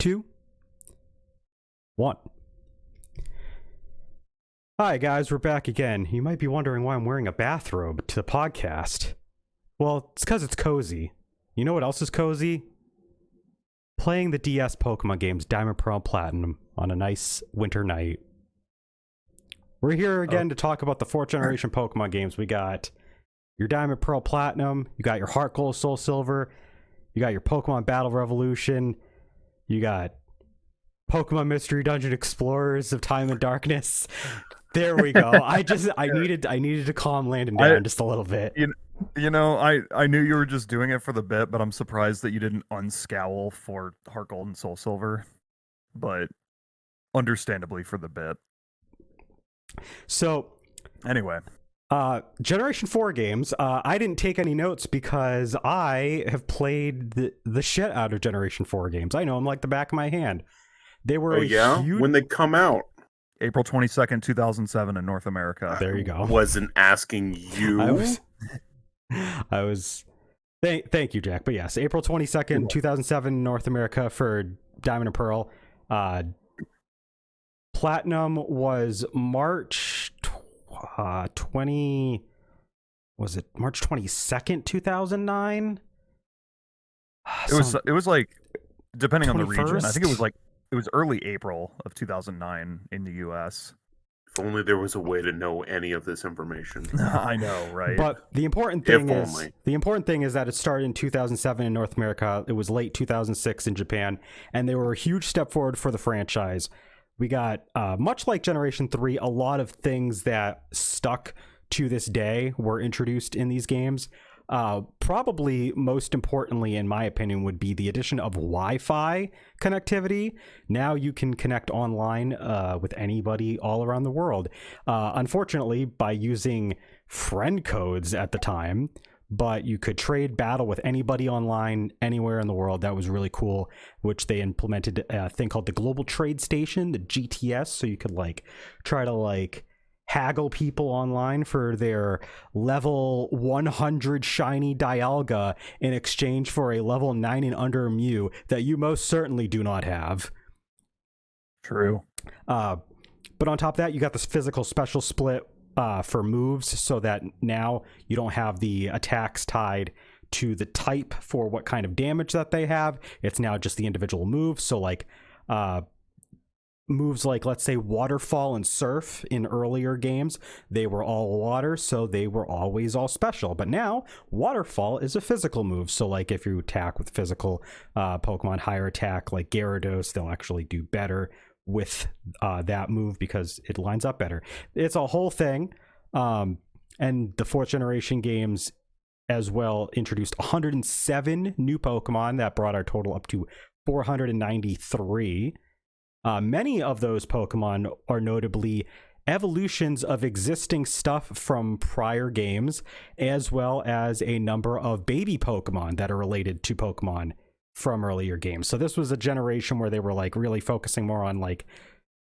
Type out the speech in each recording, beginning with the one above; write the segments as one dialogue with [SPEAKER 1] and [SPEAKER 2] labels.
[SPEAKER 1] 2, 1. Hi guys, we're back again. You might be wondering why I'm wearing a bathrobe to the podcast. Well, it's because it's cozy. You know what else is cozy? Playing the DS Pokemon games Diamond, Pearl, Platinum on a nice winter night. We're here again to talk about the 4th generation Pokemon games. We got your Diamond, Pearl, Platinum. You got your HeartGold, SoulSilver. You got your Pokemon Battle Revolution. You got Pokemon Mystery Dungeon Explorers of Time and Darkness. There we go. I needed to calm Landon down just a little bit.
[SPEAKER 2] You know, I knew you were just doing it for the bit, but I'm surprised that you didn't unscowl for HeartGold and SoulSilver. But understandably for the bit.
[SPEAKER 1] So
[SPEAKER 2] anyway,
[SPEAKER 1] Generation 4 games. I didn't take any notes because I have played the shit out of Generation 4 games. I know them like the back of my hand. They were
[SPEAKER 3] when they come out.
[SPEAKER 2] April 22nd, 2007 in North America.
[SPEAKER 1] There you go.
[SPEAKER 3] Wasn't asking you.
[SPEAKER 1] I was thank you, Jack. But yes, April 22nd, 2007 North America for Diamond and Pearl. Platinum was March 22nd, 2009?
[SPEAKER 2] It was like, depending on the region, I think it was early April of 2009 in the US.
[SPEAKER 3] If only there was a way to know any of this information.
[SPEAKER 2] I know, right?
[SPEAKER 1] But the important thing is that it started in 2007 in North America. It was late 2006 in Japan, and they were a huge step forward for the franchise. We got, much like Generation 3, a lot of things that stuck to this day were introduced in these games. Probably most importantly, in my opinion, would be the addition of Wi-Fi connectivity. Now you can connect online with anybody all around the world. Unfortunately, by using friend codes at the time, but you could trade battle with anybody online anywhere in the world. That was really cool, which they implemented a thing called the Global Trade Station, the GTS, so you could try to haggle people online for their level 100 shiny Dialga in exchange for a level 9 and under Mew that you most certainly do not have.
[SPEAKER 2] True.
[SPEAKER 1] But on top of that, you got this physical special split for moves, so that now you don't have the attacks tied to the type for what kind of damage that they have. It's now just the individual moves. So moves like, let's say, Waterfall and Surf in earlier games, they were all water, so they were always all special. But now Waterfall is a physical move, so if you attack with physical Pokemon, higher attack like Gyarados, they'll actually do better with that move because it lines up better. It's a whole thing. And the 4th generation games as well introduced 107 new Pokemon that brought our total up to 493. Many of those Pokemon are notably evolutions of existing stuff from prior games, as well as a number of baby Pokemon that are related to Pokemon from earlier games. So this was a generation where they were really focusing more on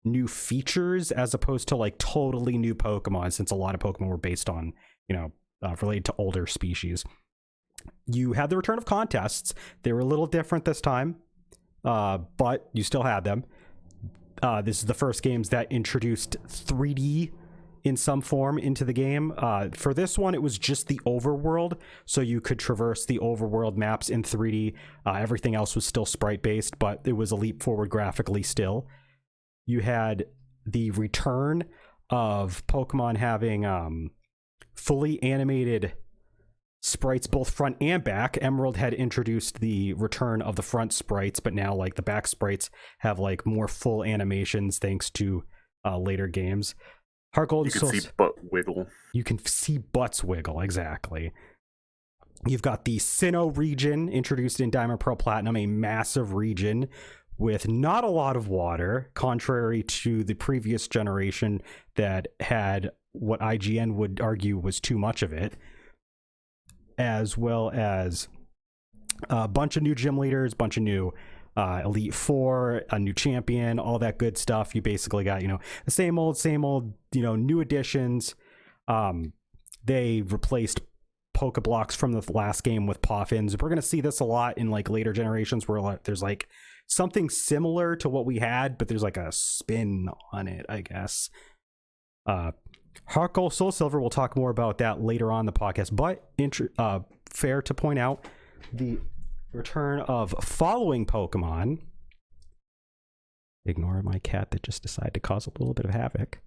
[SPEAKER 1] new features as opposed to totally new Pokemon, since a lot of Pokemon were based on, related to older species. You had the return of contests. They were a little different this time, but you still had them. This is the first games that introduced 3D in some form into the game. For this one, it was just the overworld, so you could traverse the overworld maps in 3D. Everything else was still sprite-based, but it was a leap forward graphically still. You had the return of Pokemon having fully animated sprites, both front and back. Emerald had introduced the return of the front sprites, but now the back sprites have more full animations thanks to later games. HeartGold,
[SPEAKER 3] you can see butt wiggle.
[SPEAKER 1] You can see butts wiggle, exactly. You've got the Sinnoh region introduced in Diamond, Pearl, Platinum, a massive region with not a lot of water, contrary to the previous generation that had what IGN would argue was too much of it, as well as a bunch of new gym leaders, bunch of new Elite Four, a new champion, all that good stuff. You basically got, the same old, new additions. They replaced Pokeblocks from the last game with Poffins. We're gonna see this a lot in like later generations where there's like something similar to what we had, but there's like a spin on it, I guess. HeartGold, SoulSilver, we'll talk more about that later on in the podcast, but fair to point out the return of following Pokemon. Ignore my cat that just decided to cause a little bit of havoc.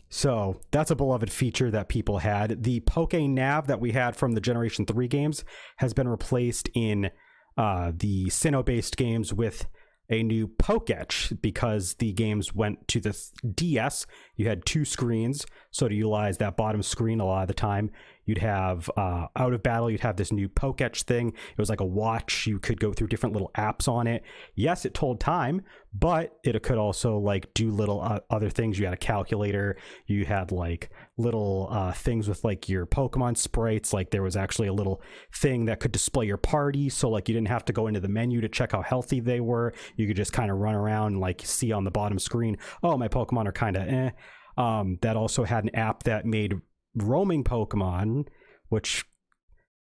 [SPEAKER 1] So that's a beloved feature that people had. The Poké-Nav that we had from the Generation 3 games has been replaced in the Sinnoh-based games with a new Pokétch, because the games went to the DS. You had 2 screens, so to utilize that bottom screen a lot of the time, you'd have out of battle, you'd have this new Pokétch thing. It was like a watch. You could go through different little apps on it. Yes, it told time, but it could also like do little other things. You had a calculator. You had like little things with like your Pokemon sprites. Like there was actually a little thing that could display your party, so like you didn't have to go into the menu to check how healthy they were. You could just kind of run around and like see on the bottom screen, oh, my Pokemon are kind of eh. That also had an app that made roaming Pokemon, which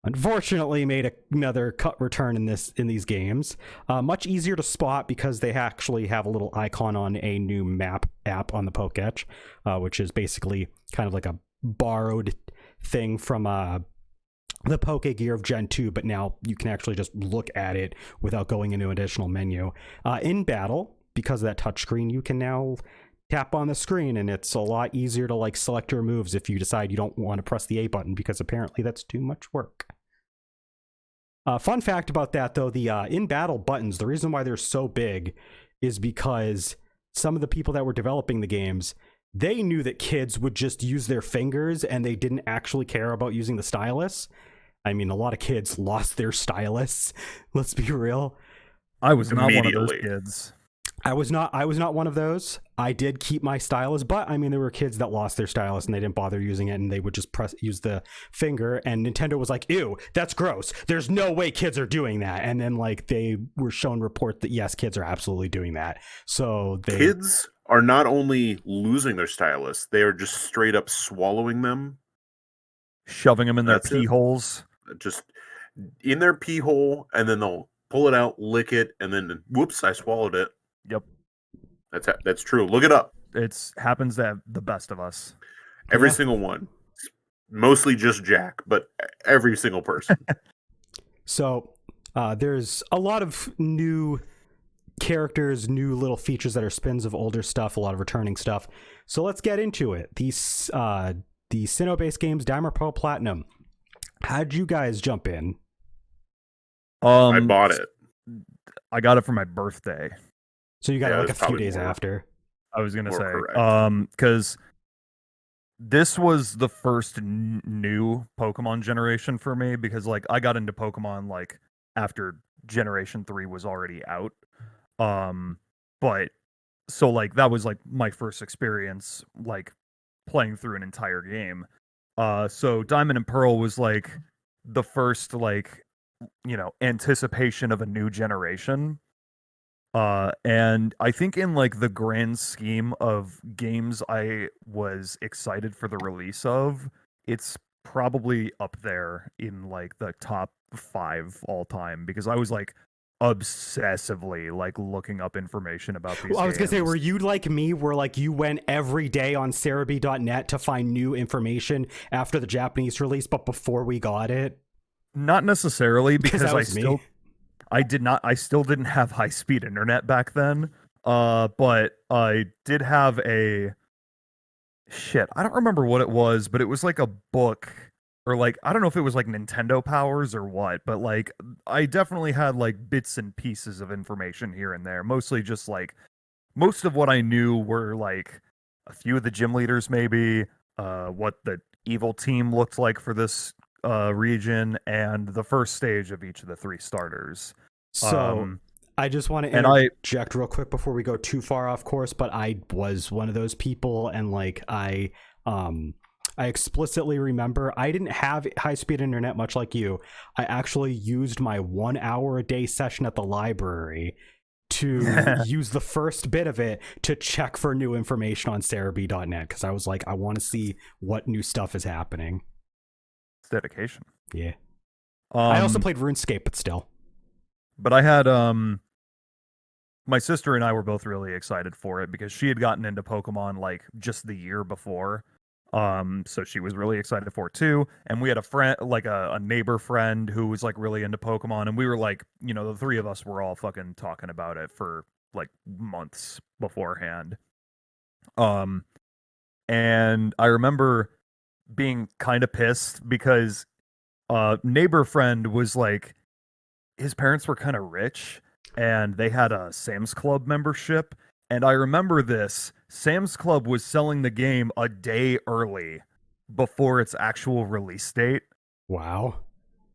[SPEAKER 1] unfortunately made another cut return in these games. Much easier to spot because they actually have a little icon on a new map app on the Pokétch, which is basically kind of like a borrowed thing from the Poké Gear of Gen 2, but now you can actually just look at it without going into an additional menu. In battle, because of that touchscreen, you can now tap on the screen, and it's a lot easier to like select your moves if you decide you don't want to press the A button, because apparently that's too much work. Fun fact about that though, the in battle buttons, the reason why they're so big is because some of the people that were developing the games, they knew that kids would just use their fingers and they didn't actually care about using the stylus. I mean, a lot of kids lost their stylus. Let's be real.
[SPEAKER 2] I was not one of those kids.
[SPEAKER 1] I was not one of those. I did keep my stylus, but I mean, there were kids that lost their stylus and they didn't bother using it, and they would just use the finger, and Nintendo was like, ew, that's gross. There's no way kids are doing that. And then like they were shown report that yes, kids are absolutely doing that. So
[SPEAKER 3] kids are not only losing their stylus, they are just straight up swallowing them,
[SPEAKER 2] shoving them in their pee holes.
[SPEAKER 3] Just in their pee hole, and then they'll pull it out, lick it, and then whoops, I swallowed it.
[SPEAKER 2] Yep.
[SPEAKER 3] That's true. Look it up.
[SPEAKER 2] It happens to the best of us.
[SPEAKER 3] Every single one. Mostly just Jack, but every single person.
[SPEAKER 1] So there's a lot of new characters, new little features that are spins of older stuff, a lot of returning stuff. So let's get into it. The Sinnoh-based games, Diamond, Pearl, Platinum. How'd you guys jump in?
[SPEAKER 3] I bought it.
[SPEAKER 2] I got it for my birthday.
[SPEAKER 1] So you got it like a few days after.
[SPEAKER 2] I was gonna say, because this was the first new Pokemon generation for me, because like I got into Pokemon like after Generation 3 was already out. But so like that was like my first experience like playing through an entire game. So Diamond and Pearl was like the first like, you know, anticipation of a new generation. And I think in like the grand scheme of games I was excited for the release of, it's probably up there in like the top 5 all time, because I was like obsessively like looking up information about these
[SPEAKER 1] I was gonna say,
[SPEAKER 2] games.
[SPEAKER 1] were you like me, where like you went every day on Cerebi.net to find new information after the Japanese release, but before we got it?
[SPEAKER 2] Not necessarily, because I still didn't have high speed internet back then. But I did have I don't remember what it was, but it was like a book, or like, I don't know if it was like Nintendo Powers or what, but like I definitely had like bits and pieces of information here and there. Mostly just like, most of what I knew were like a few of the gym leaders, maybe, what the evil team looked like for this region, and the first stage of each of the 3 starters.
[SPEAKER 1] So I just want to interject real quick before we go too far off course, but I was one of those people, and like I explicitly remember I didn't have high speed internet much like you. I actually used my 1 hour a day session at the library to use the first bit of it to check for new information on Cerebi.net, because I was like, I want to see what new stuff is happening.
[SPEAKER 2] dedication.
[SPEAKER 1] Yeah. I also played RuneScape, but still.
[SPEAKER 2] But I had my sister and I were both really excited for it because she had gotten into Pokemon like just the year before. So she was really excited for it too. And we had a friend, like a neighbor friend who was like really into Pokemon. And we were like, you know, the three of us were all fucking talking about it for like months beforehand. And I remember being kind of pissed because neighbor friend was like, his parents were kind of rich and they had a Sam's Club membership. And I remember this. Sam's Club was selling the game a day early before its actual release date.
[SPEAKER 1] Wow.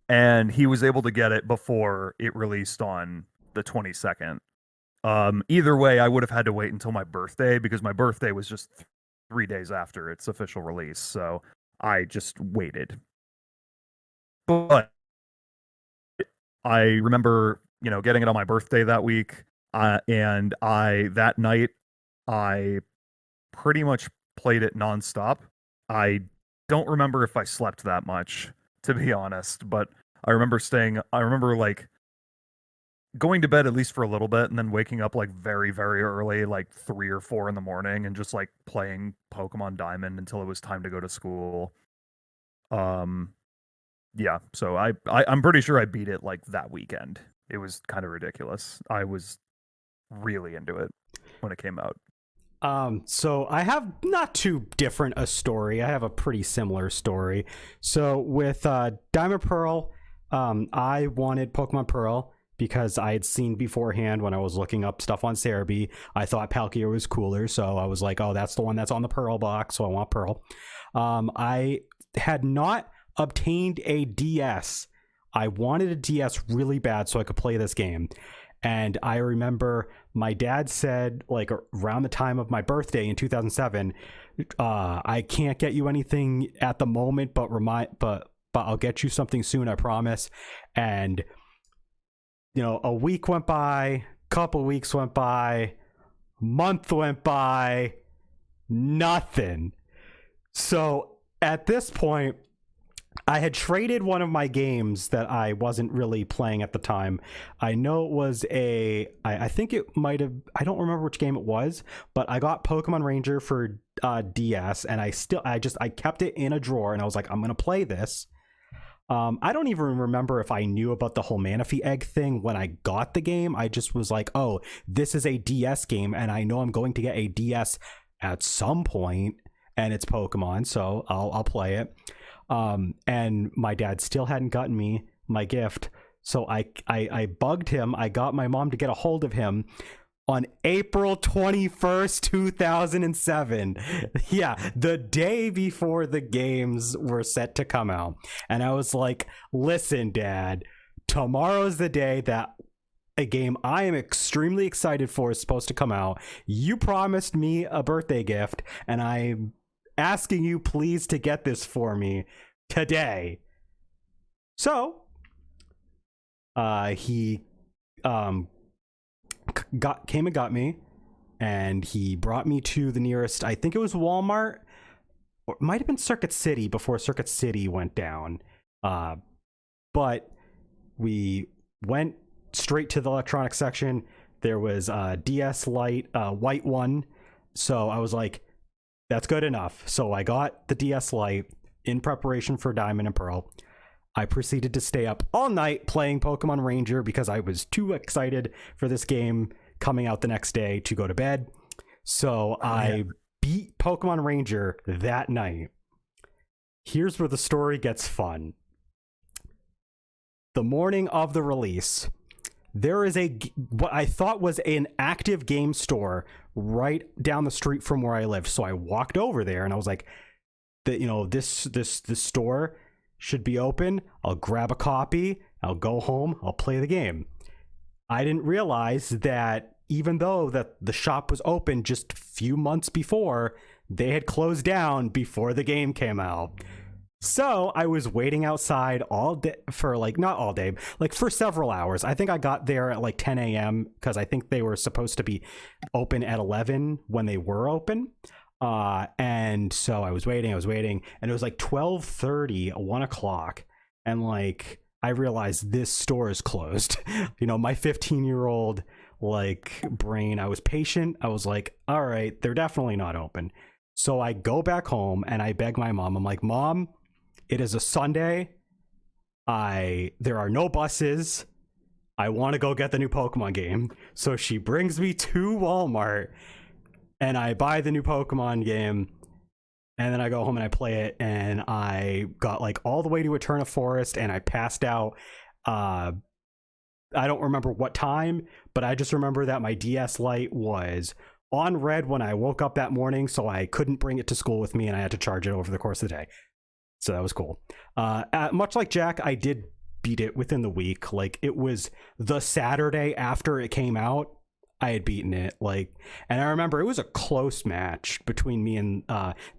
[SPEAKER 2] And he was able to get it before it released on the 22nd. Either way, I would have had to wait until my birthday because my birthday was just 3 days after its official release. So I just waited. But I remember, you know, getting it on my birthday that week. And that night, I pretty much played it nonstop. I don't remember if I slept that much, to be honest, but I remember like going to bed at least for a little bit and then waking up like very, very early, like 3 or 4 in the morning and just like playing Pokemon Diamond until it was time to go to school. Yeah, so I'm pretty sure I beat it like that weekend. It was kind of ridiculous. I was really into it when it came out.
[SPEAKER 1] So I have not too different a story. I have a pretty similar story. So with Diamond Pearl, I wanted Pokemon Pearl because I had seen beforehand when I was looking up stuff on Cerebi. I thought Palkia was cooler, so I was like, oh, that's the one that's on the Pearl box, so I want Pearl. I had not obtained a DS. I wanted a DS really bad so I could play this game. And I remember my dad said, like around the time of my birthday in 2007, I can't get you anything at the moment, but I'll get you something soon, I promise. And you know, a week went by, couple weeks went by, month went by, nothing. So at this point, I had traded one of my games that I wasn't really playing at the time. I know it was I think it might have, I don't remember which game it was, but I got Pokemon Ranger for DS, and I kept it in a drawer, and I was like, I'm going to play this. I don't even remember if I knew about the whole Manaphy egg thing when I got the game. I just was like, oh, this is a DS game, and I know I'm going to get a DS at some point, and it's Pokemon, so I'll play it. And my dad still hadn't gotten me my gift, so I bugged him. I got my mom to get a hold of him on April 21st, 2007. Yeah, the day before the games were set to come out. And I was like, listen, Dad, tomorrow's the day that a game I am extremely excited for is supposed to come out. You promised me a birthday gift, and I'm asking you please to get this for me today. So he came and got me, and he brought me to the nearest, I think it was Walmart, or it might have been Circuit City before Circuit City went down. But we went straight to the electronics section. There was a DS Lite, white one. So I was like, that's good enough. So I got the DS Lite in preparation for Diamond and Pearl. I proceeded to stay up all night playing Pokemon Ranger because I was too excited for this game coming out the next day to go to bed. So I beat Pokemon Ranger that night. Here's where the story gets fun. The morning of the release, there is what I thought was an active game store right down the street from where I lived. So I walked over there and I was like, this store should be open. I'll grab a copy. I'll go home. I'll play the game. I didn't realize that even though that the shop was open just a few months before, they had closed down before the game came out. So I was waiting outside all day for not all day, like for several hours. I think I got there at like 10 a.m. because I think they were supposed to be open at 11 when they were open. And so I was waiting, and it was like 12:30, 1 o'clock, and like I realized this store is closed. My 15-year-old like brain, I was patient. I was like, all right, they're definitely not open. So I go back home and I beg my mom. I'm like, Mom, it is a Sunday. There are no buses. I want to go get the new Pokemon game. So she brings me to Walmart and I buy the new Pokemon game, and then I go home and I play it, and I got like all the way to Eterna Forest, and I passed out. I don't remember what time, but I just remember that my DS Lite was on red when I woke up that morning, so I couldn't bring it to school with me, and I had to charge it over the course of the day. So that was cool. Much like Jack, I did beat it within the week. Like, it was the Saturday after it came out, I had beaten it, and I remember it was a close match between me and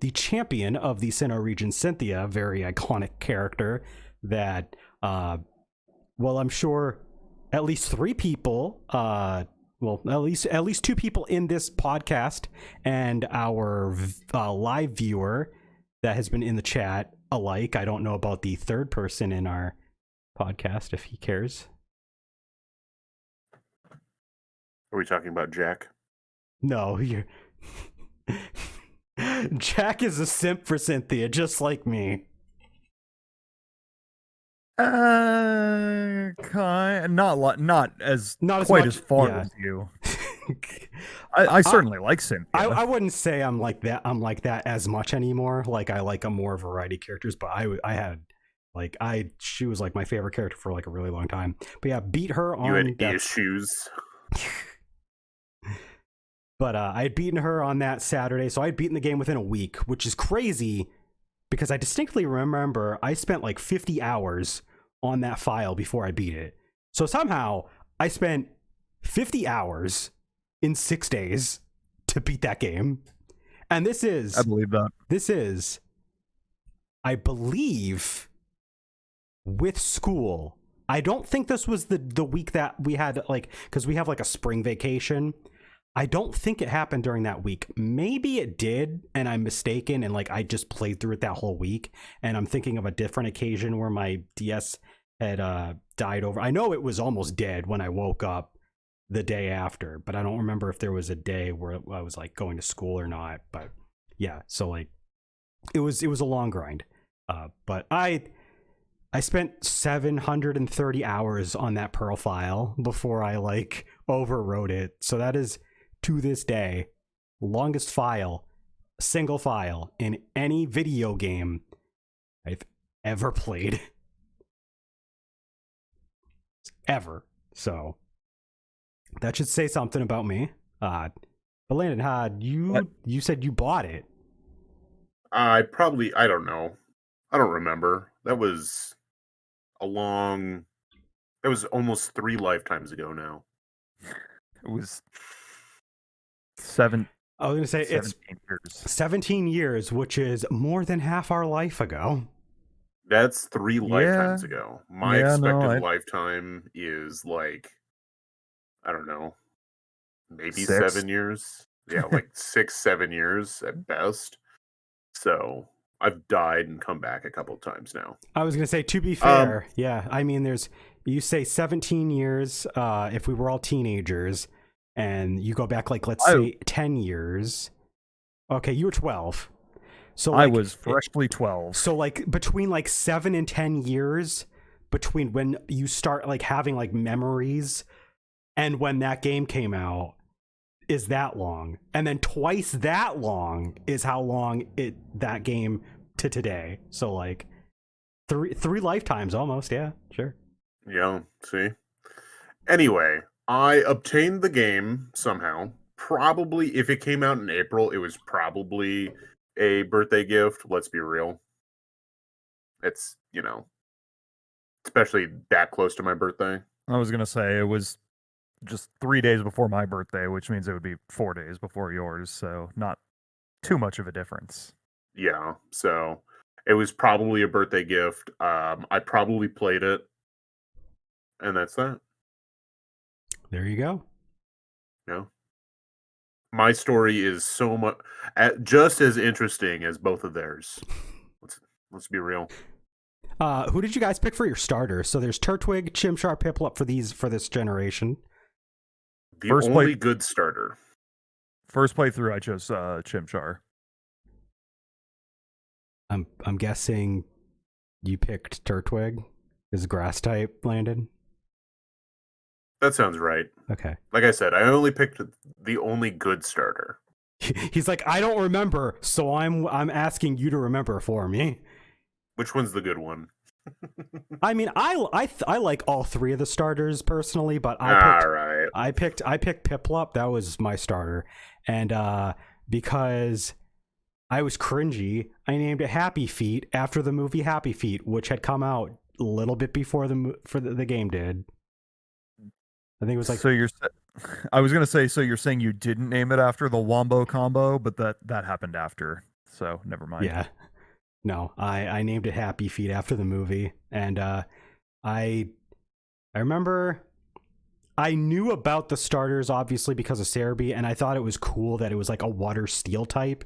[SPEAKER 1] the champion of the Sinnoh region, Cynthia, very iconic character that, well, I'm sure at least three people, at least two people in this podcast and our live viewer that has been in the chat alike. I don't know about the third person in our podcast if he cares.
[SPEAKER 3] Are we talking about Jack?
[SPEAKER 1] No, you're Jack is a simp for Cynthia, just like me.
[SPEAKER 2] Not as
[SPEAKER 1] Not
[SPEAKER 2] quite
[SPEAKER 1] much,
[SPEAKER 2] as far
[SPEAKER 1] yeah.
[SPEAKER 2] as you. I certainly like Cynthia.
[SPEAKER 1] I wouldn't say I'm like that as much anymore. Like, I like a more variety of characters, but she was like my favorite character for like a really long time. But yeah, beat her on.
[SPEAKER 3] You had issues.
[SPEAKER 1] But I had beaten her on that Saturday, so I had beaten the game within a week, which is crazy because I distinctly remember I spent like 50 hours on that file before I beat it. So somehow I spent 50 hours in 6 days to beat that game. And this is...
[SPEAKER 2] I believe that.
[SPEAKER 1] This is, I believe, with school. I don't think this was the week that we had, like, because we have like a spring vacation. I don't think it happened during that week. Maybe it did, and I'm mistaken, and like I just played through it that whole week, and I'm thinking of a different occasion where my DS had died over. I know it was almost dead when I woke up the day after, but I don't remember if there was a day where I was like going to school or not. But yeah, so like it was a long grind. But I spent 730 hours on that Pearl file before I like overwrote it. So that is, to this day, longest file, single file in any video game I've ever played. Ever. So that should say something about me. But Landon, you said you bought it.
[SPEAKER 3] I don't know. I don't remember. That was almost 3 lifetimes ago now.
[SPEAKER 2] It was 7.
[SPEAKER 1] I was going to say
[SPEAKER 2] 17 years.
[SPEAKER 1] 17 years, which is more than half our life ago.
[SPEAKER 3] That's 3 lifetimes ago. My expected lifetime is like, I don't know, maybe
[SPEAKER 2] 6.
[SPEAKER 3] 7 years. Yeah, like 6, 7 years at best. So I've died and come back a couple of times now.
[SPEAKER 1] I was going to say, to be fair, yeah. I mean, you say 17 years if we were all teenagers, and you go back, like, let's say 10 years. Okay, you were 12. So like,
[SPEAKER 2] I was freshly 12.
[SPEAKER 1] So like between like 7 and 10 years between when you start like having like memories and when that game came out is that long. And then twice that long is how long that game to today. So like three lifetimes almost. Yeah, sure.
[SPEAKER 3] Yeah, see? Anyway, I obtained the game somehow. Probably, if it came out in April, it was probably a birthday gift. Let's be real. It's, especially that close to my birthday.
[SPEAKER 2] I was going to say it was just 3 days before my birthday, which means it would be 4 days before yours. So not too much of a difference.
[SPEAKER 3] Yeah, so it was probably a birthday gift. I probably played it. And that's that.
[SPEAKER 1] There you go.
[SPEAKER 3] Yeah. my story is so much just as interesting as both of theirs. Let's be real.
[SPEAKER 1] Who did you guys pick for your starters? So there's Turtwig, Chimchar, Piplup for this generation.
[SPEAKER 3] The only good starter.
[SPEAKER 2] First playthrough, I chose Chimchar.
[SPEAKER 1] I'm guessing you picked Turtwig. Is grass type, Landon?
[SPEAKER 3] That sounds right.
[SPEAKER 1] Okay.
[SPEAKER 3] Like I said, I only picked the only good starter.
[SPEAKER 1] He's like, I don't remember, so I'm asking you to remember for me.
[SPEAKER 3] Which one's the good one?
[SPEAKER 1] I mean, I like all three of the starters personally, but I picked Piplup. That was my starter, and because I was cringy, I named it Happy Feet after the movie Happy Feet, which had come out a little bit before the game did. I think it was like.
[SPEAKER 2] So I was gonna say, so you're saying you didn't name it after the Wombo combo, but that happened after. So never mind.
[SPEAKER 1] Yeah. No, I named it Happy Feet after the movie, and I remember I knew about the starters obviously because of Cerebi, and I thought it was cool that it was like a water steel type.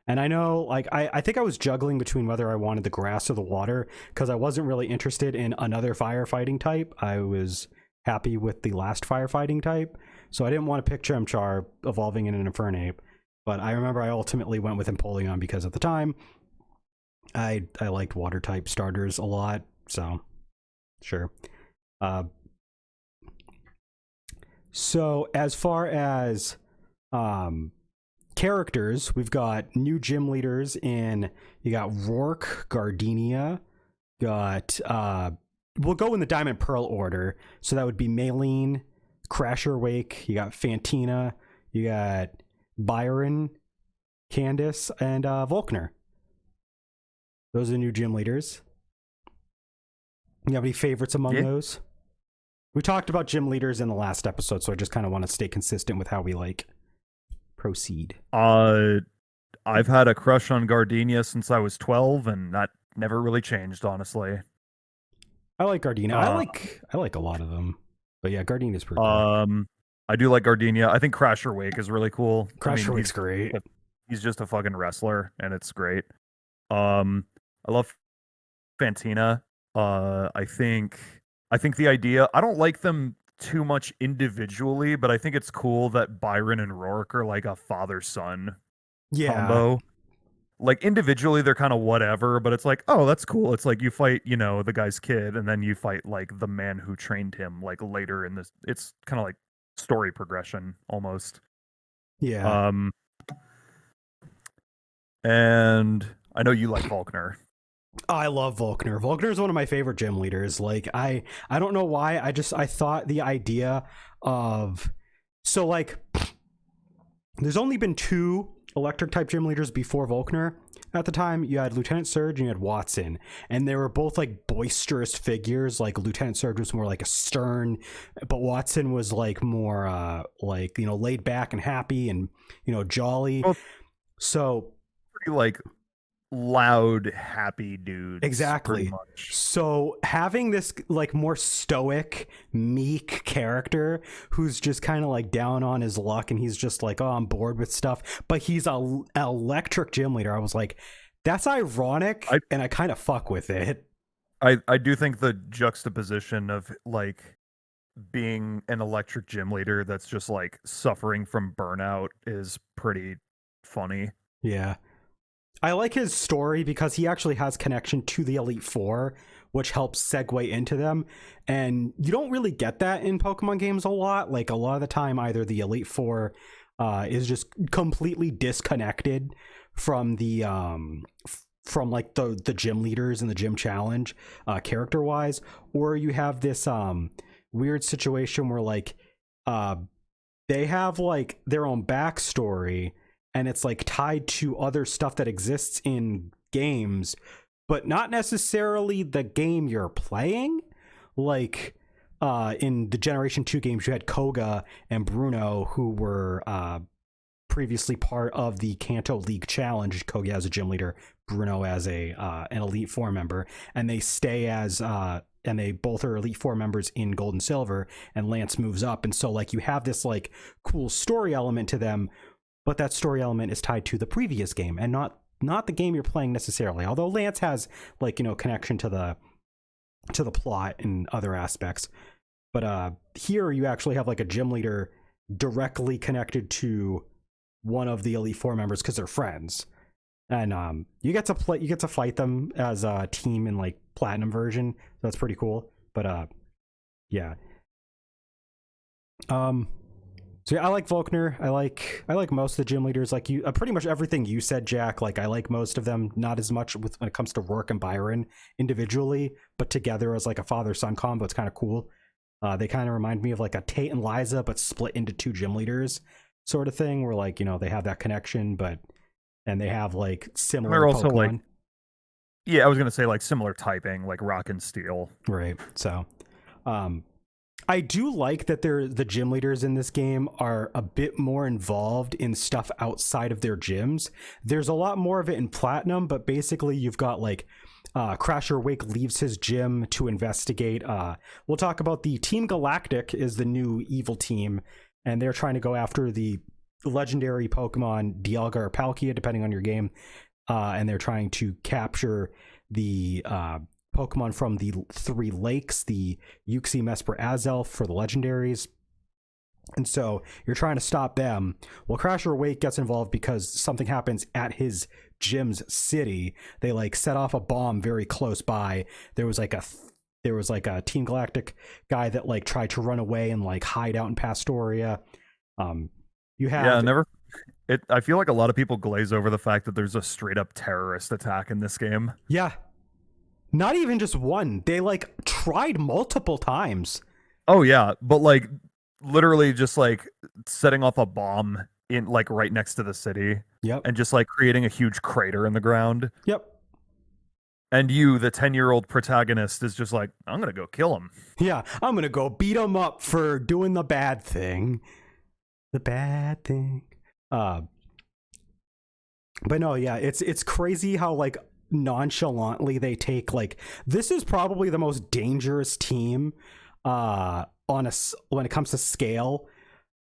[SPEAKER 1] And I know, like, I think I was juggling between whether I wanted the grass or the water because I wasn't really interested in another firefighting type. I was happy with the last firefighting type, so I didn't want to pick Chimchar evolving in an Infernape. But I remember I ultimately went with Empoleon because at the time I liked water type starters a lot, so sure. So as far as characters, we've got new gym leaders you got Rourke, Gardenia, got we'll go in the Diamond Pearl order, so that would be Maylene, Crasher Wake, you got Fantina, you got Byron, Candace, and Volkner. Those are the new gym leaders. You have any favorites among those? We talked about gym leaders in the last episode, so I just kind of want to stay consistent with how we proceed.
[SPEAKER 2] I've had a crush on Gardenia since I was 12, and that never really changed, honestly.
[SPEAKER 1] I like Gardenia. I like a lot of them, but yeah, Gardenia's pretty cool.
[SPEAKER 2] I do like Gardenia. I think Crasher Wake is really cool.
[SPEAKER 1] Crasher Wake's great.
[SPEAKER 2] He's just a fucking wrestler, and it's great. I love Fantina. I think the idea, I don't like them too much individually, but I think it's cool that Byron and Rourke are like a father-son combo. Like individually they're kind of whatever, but it's like, oh, that's cool. It's like you fight, the guy's kid, and then you fight like the man who trained him like later in this. It's kind of like story progression almost.
[SPEAKER 1] Yeah.
[SPEAKER 2] And I know you like Volkner.
[SPEAKER 1] I love Volkner. Volkner is one of my favorite gym leaders. Like I don't know why. I thought the idea of there's only been 2 electric type gym leaders before Volkner. At the time, you had Lieutenant Surge and you had Watson, and they were both like boisterous figures. Like Lieutenant Surge was more like a stern, but Watson was like more laid back and happy and jolly.
[SPEAKER 2] Well,
[SPEAKER 1] so
[SPEAKER 2] pretty like loud, happy dudes.
[SPEAKER 1] Exactly. So having this like more stoic, meek character who's just kind of like down on his luck, and he's just like, oh, I'm bored with stuff, but he's an electric gym leader. I was like, that's ironic, and I kind of fuck with it.
[SPEAKER 2] I do think the juxtaposition of like being an electric gym leader that's just like suffering from burnout is pretty funny.
[SPEAKER 1] Yeah. I like his story because he actually has connection to the Elite Four, which helps segue into them. And you don't really get that in Pokemon games a lot. Like a lot of the time, either the Elite Four is just completely disconnected from the like the gym leaders and the gym challenge character wise, or you have this weird situation where like they have like their own backstory, and it's like tied to other stuff that exists in games, but not necessarily the game you're playing. Like in the Generation 2 games, you had Koga and Bruno, who were previously part of the Kanto League Challenge. Koga as a gym leader, Bruno as an Elite Four member, and they stay as and they both are Elite Four members in Gold and Silver, and Lance moves up. And so like you have this like cool story element to them, but that story element is tied to the previous game and not the game you're playing necessarily. Although Lance has like, you know, connection to the plot and other aspects. But here you actually have like a gym leader directly connected to one of the Elite Four members because they're friends. And you get to fight them as a team in like Platinum version. So that's pretty cool. But yeah. So yeah, I like Volkner. I like most of the gym leaders. Like you, pretty much everything you said, Jack. Like I like most of them. Not as much when it comes to Rourke and Byron individually, but together as like a father-son combo. It's kind of cool. They kind of remind me of like a Tate and Liza, but split into two gym leaders sort of thing. Where like, you know, they have that connection, and they have like similar.
[SPEAKER 2] They're also
[SPEAKER 1] Pokemon.
[SPEAKER 2] like, yeah, I was gonna say like similar typing, like Rock and Steel.
[SPEAKER 1] Right. So, I do like that the gym leaders in this game are a bit more involved in stuff outside of their gyms. There's a lot more of it in Platinum, but basically you've got like Crasher Wake leaves his gym to investigate. We'll talk about the Team Galactic is the new evil team, and they're trying to go after the legendary Pokemon Dialga or Palkia, depending on your game, and they're trying to capture the Pokemon from the 3 lakes, the Uxie, Mesper, Azelf for the legendaries. And so you're trying to stop them. Well, Crasher Wake gets involved because something happens at his gym's city. They like set off a bomb very close by. There was like a Team Galactic guy that like tried to run away and like hide out in Pastoria. You have
[SPEAKER 2] I feel like a lot of people glaze over the fact that there's a straight up terrorist attack in this game.
[SPEAKER 1] Yeah. Not even just one. They like tried multiple times.
[SPEAKER 2] Oh yeah, but like literally just like setting off a bomb in like right next to the city.
[SPEAKER 1] Yep.
[SPEAKER 2] And just like creating a huge crater in the ground.
[SPEAKER 1] Yep.
[SPEAKER 2] And you, the 10-year-old protagonist, is just like, I'm gonna go kill him.
[SPEAKER 1] Yeah, I'm gonna go beat him up for doing the bad thing. The bad thing. But no, yeah, it's crazy how like nonchalantly they take like, this is probably the most dangerous team when it comes to scale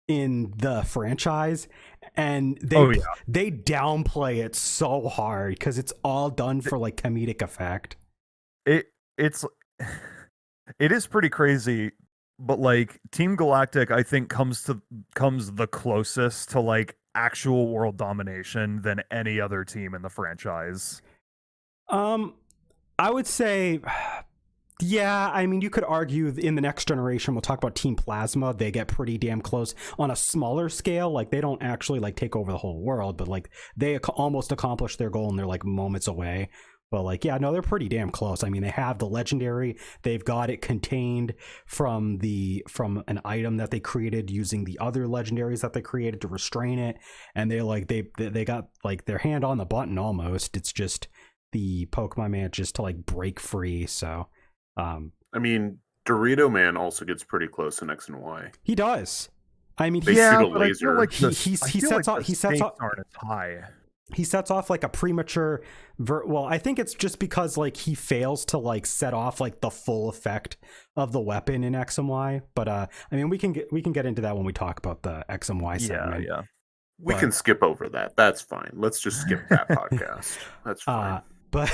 [SPEAKER 1] in the franchise, and they downplay it so hard because it's all done for like comedic effect.
[SPEAKER 2] It is pretty crazy, but like Team Galactic I think comes the closest to like actual world domination than any other team in the franchise.
[SPEAKER 1] I would say, yeah, I mean, you could argue in the next generation, we'll talk about Team Plasma, they get pretty damn close on a smaller scale. Like they don't actually like take over the whole world, but like they almost accomplish their goal and they're like moments away. But like, yeah, no, they're pretty damn close. I mean, they have the legendary, they've got it contained from an item that they created using the other legendaries that they created to restrain it. And they got like their hand on the button almost. It's just the Pokemon manages to like break free. So
[SPEAKER 3] I mean, Dorito Man also gets pretty close in X and Y.
[SPEAKER 1] He does. I mean,
[SPEAKER 3] they shoot a laser.
[SPEAKER 2] Like
[SPEAKER 1] he sets off
[SPEAKER 2] aren't as high.
[SPEAKER 1] He sets off like a premature well, I think it's just because like he fails to like set off like the full effect of the weapon in X and Y. But I mean, we can get into that when we talk about the X and Y segment.
[SPEAKER 2] Yeah.
[SPEAKER 3] We can skip over that. That's fine. Let's just skip that podcast. That's fine.
[SPEAKER 1] But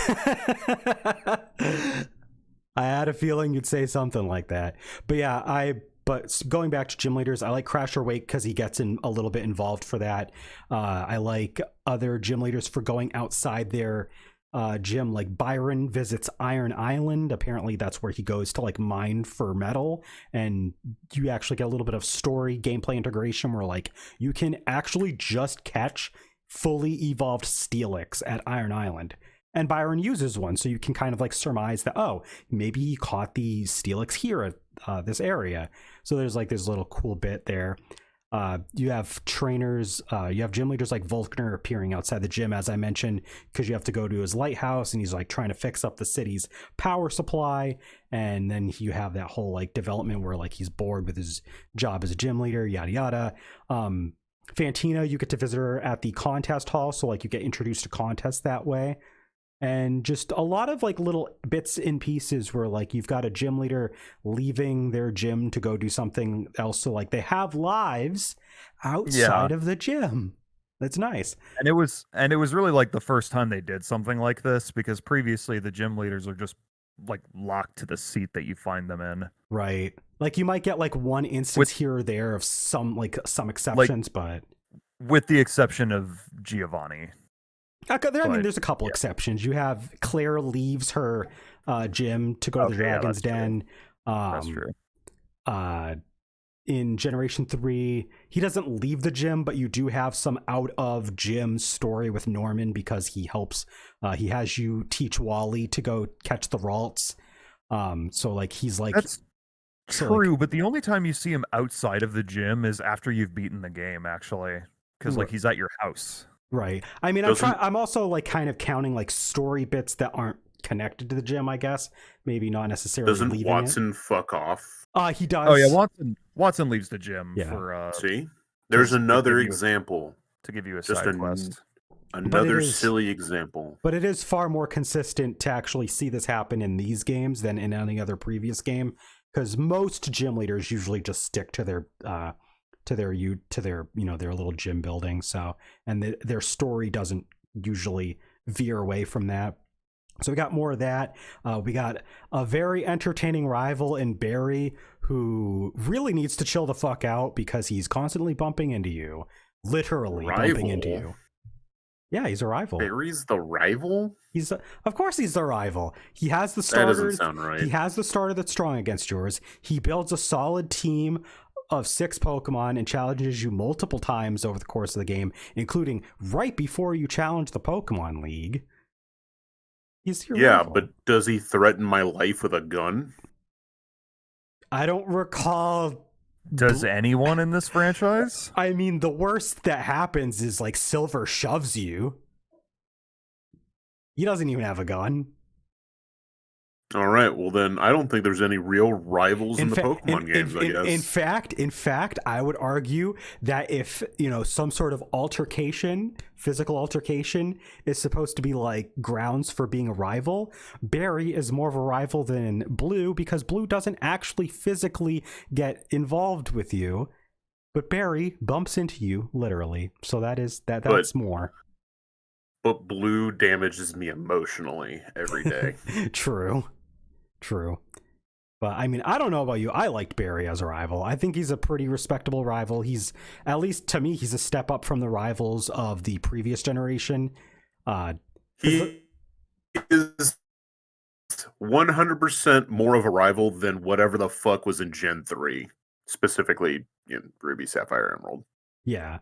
[SPEAKER 1] I had a feeling you'd say something like that. But yeah, but going back to gym leaders, I like Crasher Wake because he gets in a little bit involved for that. I like other gym leaders for going outside their gym. Like Byron visits Iron Island. Apparently that's where he goes to like mine for metal, and you actually get a little bit of story gameplay integration where like you can actually just catch fully evolved Steelix at Iron Island. And Byron uses one, so you can kind of like surmise that, oh, maybe he caught the Steelix here at this area. So there's like this little cool bit there. You have trainers, you have gym leaders like Volkner appearing outside the gym, as I mentioned, because you have to go to his lighthouse and he's like trying to fix up the city's power supply. And then you have that whole like development where like he's bored with his job as a gym leader, yada yada. Fantina, you get to visit her at the contest hall, so like you get introduced to contests that way. And just a lot of like little bits and pieces where like you've got a gym leader leaving their gym to go do something else. So like they have lives outside of the gym. It's nice.
[SPEAKER 2] And it was really like the first time they did something like this, because previously the gym leaders are just like locked to the seat that you find them in.
[SPEAKER 1] Right. Like you might get like one instance here or there of some exceptions, but
[SPEAKER 2] with the exception of Giovanni.
[SPEAKER 1] I mean, there's a couple exceptions. You have Claire leaves her gym to go to the Dragon's Den.
[SPEAKER 2] That's true.
[SPEAKER 1] In Generation 3, he doesn't leave the gym, but you do have some out of gym story with Norman because he helps. He has you teach Wally to go catch the Ralts. So like he's like
[SPEAKER 2] that's true, like, but the only time you see him outside of the gym is after you've beaten the game, actually, because like he's at your house.
[SPEAKER 1] Right. I mean, I'm also like kind of counting like story bits that aren't connected to the gym, I guess. Maybe not necessarily.
[SPEAKER 3] Doesn't Watson fuck off?
[SPEAKER 1] He does.
[SPEAKER 2] Oh yeah, Watson leaves the gym for
[SPEAKER 3] see. There's another example
[SPEAKER 2] to give you a side quest.
[SPEAKER 3] Another silly example.
[SPEAKER 1] But it is far more consistent to actually see this happen in these games than in any other previous game, because most gym leaders usually just stick to their their little gym building. So, and their story doesn't usually veer away from that. So we got more of that. We got a very entertaining rival in Barry, who really needs to chill the fuck out because he's constantly bumping into you. Literally bumping into you. Yeah, he's a rival.
[SPEAKER 3] Barry's the rival?
[SPEAKER 1] Of course he's the rival. He has the starter.
[SPEAKER 3] That doesn't sound right.
[SPEAKER 1] He has the starter that's strong against yours. He builds a solid team of 6 Pokemon and challenges you multiple times over the course of the game, including right before you challenge the Pokemon League. He's your rival.
[SPEAKER 3] But does he threaten my life with a gun?
[SPEAKER 1] I don't recall.
[SPEAKER 2] Does anyone in this franchise?
[SPEAKER 1] I mean, the worst that happens is like Silver shoves you. He doesn't even have a gun.
[SPEAKER 3] All right, well then, I don't think there's any real rivals in the Pokemon games, I guess.
[SPEAKER 1] In fact, I would argue that if, some sort of physical altercation is supposed to be like grounds for being a rival, Barry is more of a rival than Blue, because Blue doesn't actually physically get involved with you, but Barry bumps into you literally. So that's more.
[SPEAKER 3] But Blue damages me emotionally every day.
[SPEAKER 1] True. But I mean, I don't know about you. I liked Barry as a rival. I think he's a pretty respectable rival. He's, at least to me, he's a step up from the rivals of the previous generation.
[SPEAKER 3] He is 100% more of a rival than whatever the fuck was in Gen 3, specifically in Ruby, Sapphire, Emerald.
[SPEAKER 1] Yeah.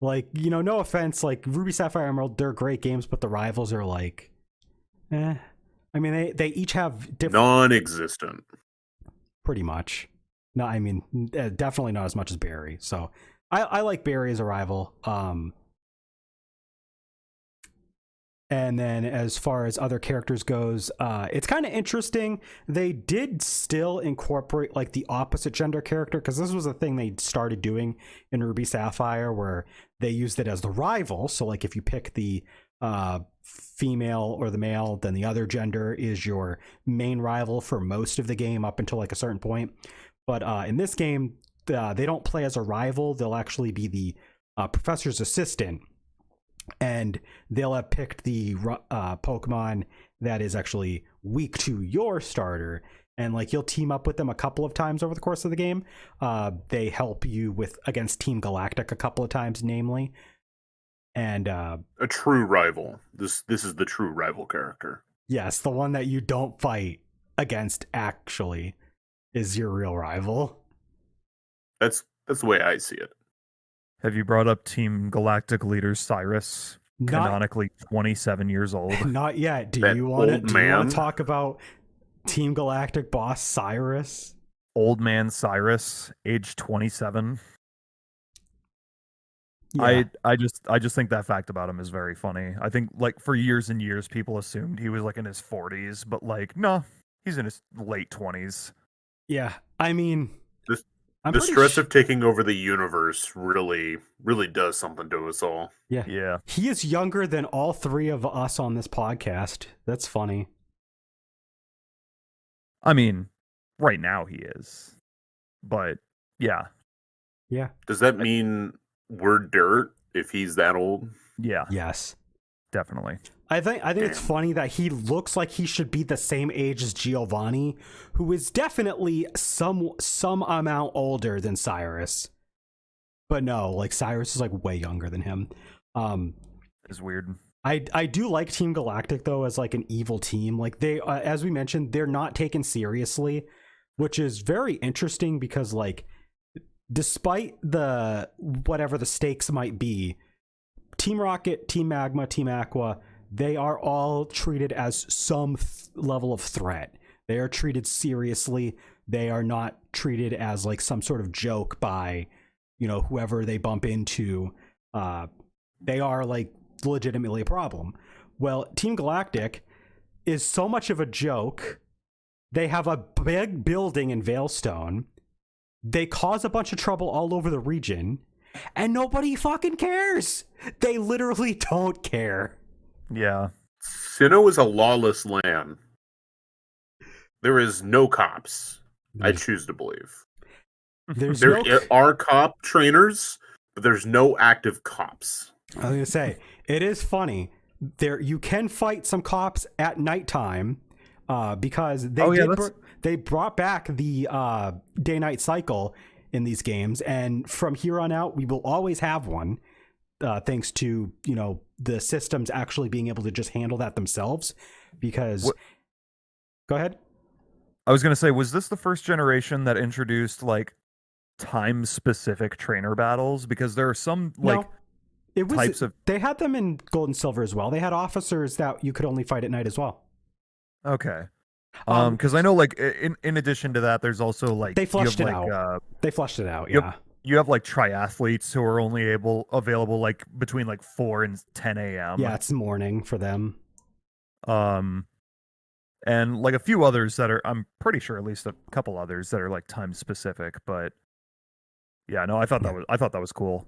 [SPEAKER 1] Like, no offense, like Ruby, Sapphire, Emerald, they're great games, but the rivals are like, I mean, they each have different...
[SPEAKER 3] Non-existent.
[SPEAKER 1] Pretty much. No, I mean, definitely not as much as Barry. So I like Barry as a rival. And then as far as other characters goes, it's kind of interesting. They did still incorporate like the opposite gender character, because this was a thing they started doing in Ruby Sapphire, where they used it as the rival. So like if you pick the female or the male, then the other gender is your main rival for most of the game up until like a certain point. But in this game, they don't play as a rival. They'll actually be the professor's assistant, and they'll have picked the Pokemon that is actually weak to your starter, and like you'll team up with them a couple of times over the course of the game. They help you against Team Galactic a couple of times, namely. And
[SPEAKER 3] a true rival. This is the true rival character.
[SPEAKER 1] Yes, the one that you don't fight against actually is your real rival.
[SPEAKER 3] That's the way I see it.
[SPEAKER 2] Have you brought up Team Galactic leader Cyrus? Canonically 27 years old.
[SPEAKER 1] Not yet. Do you want to talk about Team Galactic boss Cyrus?
[SPEAKER 2] Old man Cyrus, age 27.
[SPEAKER 1] Yeah.
[SPEAKER 2] I just think that fact about him is very funny. I think like for years and years people assumed he was like in his 40s, but like no, he's in his late 20s.
[SPEAKER 1] Yeah. I mean,
[SPEAKER 3] the stress of taking over the universe really does something to us all.
[SPEAKER 1] Yeah. He is younger than all 3 of us on this podcast. That's funny.
[SPEAKER 2] I mean, right now he is. But yeah.
[SPEAKER 1] Yeah.
[SPEAKER 3] Does that mean we're dirt if he's that old.
[SPEAKER 2] Yeah,
[SPEAKER 1] Yes.
[SPEAKER 2] definitely.
[SPEAKER 1] I think it's funny that he looks like he should be the same age as Giovanni, who is definitely some amount older than Cyrus. But no, like Cyrus is like way younger than him.
[SPEAKER 2] It's weird.
[SPEAKER 1] I do like Team Galactic though as like an evil team. Like they, as we mentioned, they're not taken seriously, which is very interesting because like, despite the whatever the stakes might be, Team Rocket, Team Magma, Team Aqua, they are all treated as some level of threat. They are treated seriously. They are not treated as like some sort of joke by, you know, whoever they bump into. They are like legitimately a problem. Well, Team Galactic is so much of a joke. They have a big building in Veilstone. They cause a bunch of trouble all over the region, and nobody fucking cares. They literally don't care.
[SPEAKER 2] Yeah.
[SPEAKER 3] Sinnoh is a lawless land. There is no cops. I choose to believe. There are cop trainers, but there's no active cops.
[SPEAKER 1] I was gonna say, it is funny. There, you can fight some cops at nighttime, because they brought back the day-night cycle in these games, and from here on out, we will always have one, thanks to, you know, the systems actually being able to just handle that themselves. Because, go ahead.
[SPEAKER 2] I was gonna say, was this the first generation that introduced like time-specific trainer battles? Because there are some like.
[SPEAKER 1] No. It was, types of. They had them in Gold and Silver as well. They had officers that you could only fight at night as well.
[SPEAKER 2] Okay. Because I know, like, in addition to that, there's also like
[SPEAKER 1] they flushed it out. They flushed it out. Yeah.
[SPEAKER 2] You have like triathletes who are only available like between like 4 and 10 a.m.
[SPEAKER 1] Yeah, it's morning for them.
[SPEAKER 2] And like a few others that are, I'm pretty sure at least a couple others that are like time specific. But yeah, no, I thought that was cool.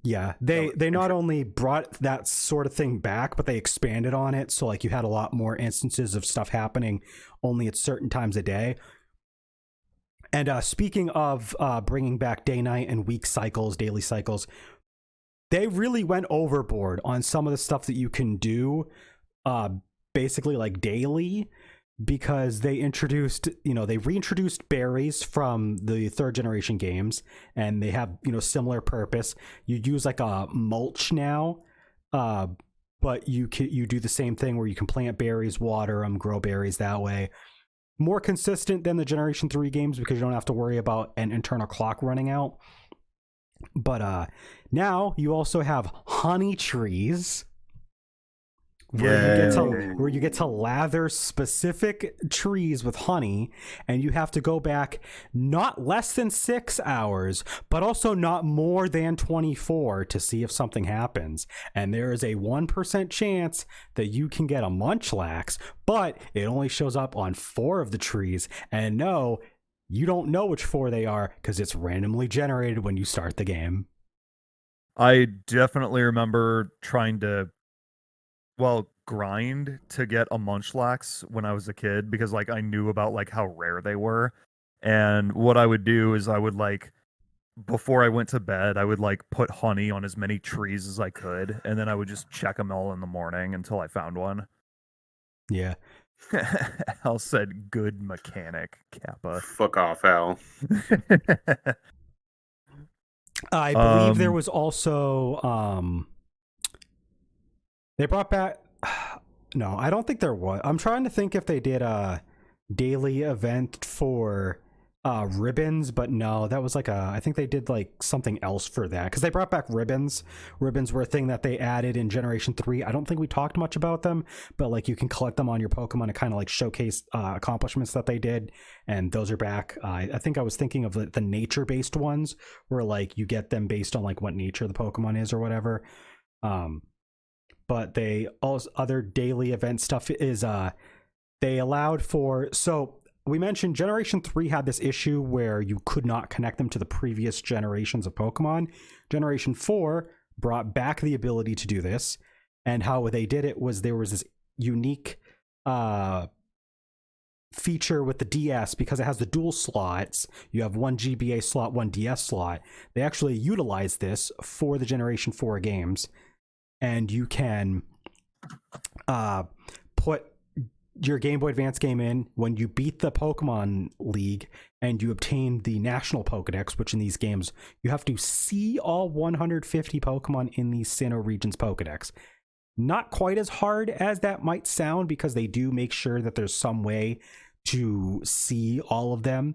[SPEAKER 1] Yeah, they not only brought that sort of thing back, but they expanded on it. So like you had a lot more instances of stuff happening only at certain times a day. And speaking of bringing back day, night, and week cycles, daily cycles, they really went overboard on some of the stuff that you can do basically like daily, because they reintroduced berries from the 3rd generation games, and they have, you know, similar purpose. You use like a mulch now, but you do the same thing where you can plant berries, water them, grow berries that way. More consistent than the Generation 3 games because you don't have to worry about an internal clock running out. But now you also have honey trees, where you get to lather specific trees with honey, and you have to go back not less than 6 hours, but also not more than 24 to see if something happens. And there is a 1% chance that you can get a Munchlax, but it only shows up on 4 of the trees. And no, you don't know which 4 they are because it's randomly generated when you start the game.
[SPEAKER 2] I definitely remember trying to grind to get a Munchlax when I was a kid, because like I knew about like how rare they were. And what I would do is I would like, before I went to bed, I would like put honey on as many trees as I could, and then I would just check them all in the morning until I found one.
[SPEAKER 1] Yeah.
[SPEAKER 2] Al said, "Good mechanic, Kappa."
[SPEAKER 3] Fuck off, Al.
[SPEAKER 1] I believe there was also they brought back. No, I don't think there was. I'm trying to think if they did a daily event for ribbons, but no, that was like I think they did like something else for that, because they brought back ribbons. Ribbons were a thing that they added in Generation 3. I don't think we talked much about them, but like you can collect them on your Pokemon to kind of like showcase accomplishments that they did, and those are back. I think I was thinking of the nature-based ones, where like you get them based on like what nature the Pokemon is or whatever. But they also, other daily event stuff is they allowed for, so we mentioned Generation 3 had this issue where you could not connect them to the previous generations of Pokemon. Generation 4 brought back the ability to do this, and how they did it was there was this unique feature with the DS, because it has the dual slots, you have one GBA slot, one DS slot. They actually utilize this for the Generation 4 games, and you can put your Game Boy Advance game in when you beat the Pokemon League and you obtain the National Pokedex, which in these games you have to see all 150 Pokemon in the Sinnoh region's Pokedex. Not quite as hard as that might sound, because they do make sure that there's some way to see all of them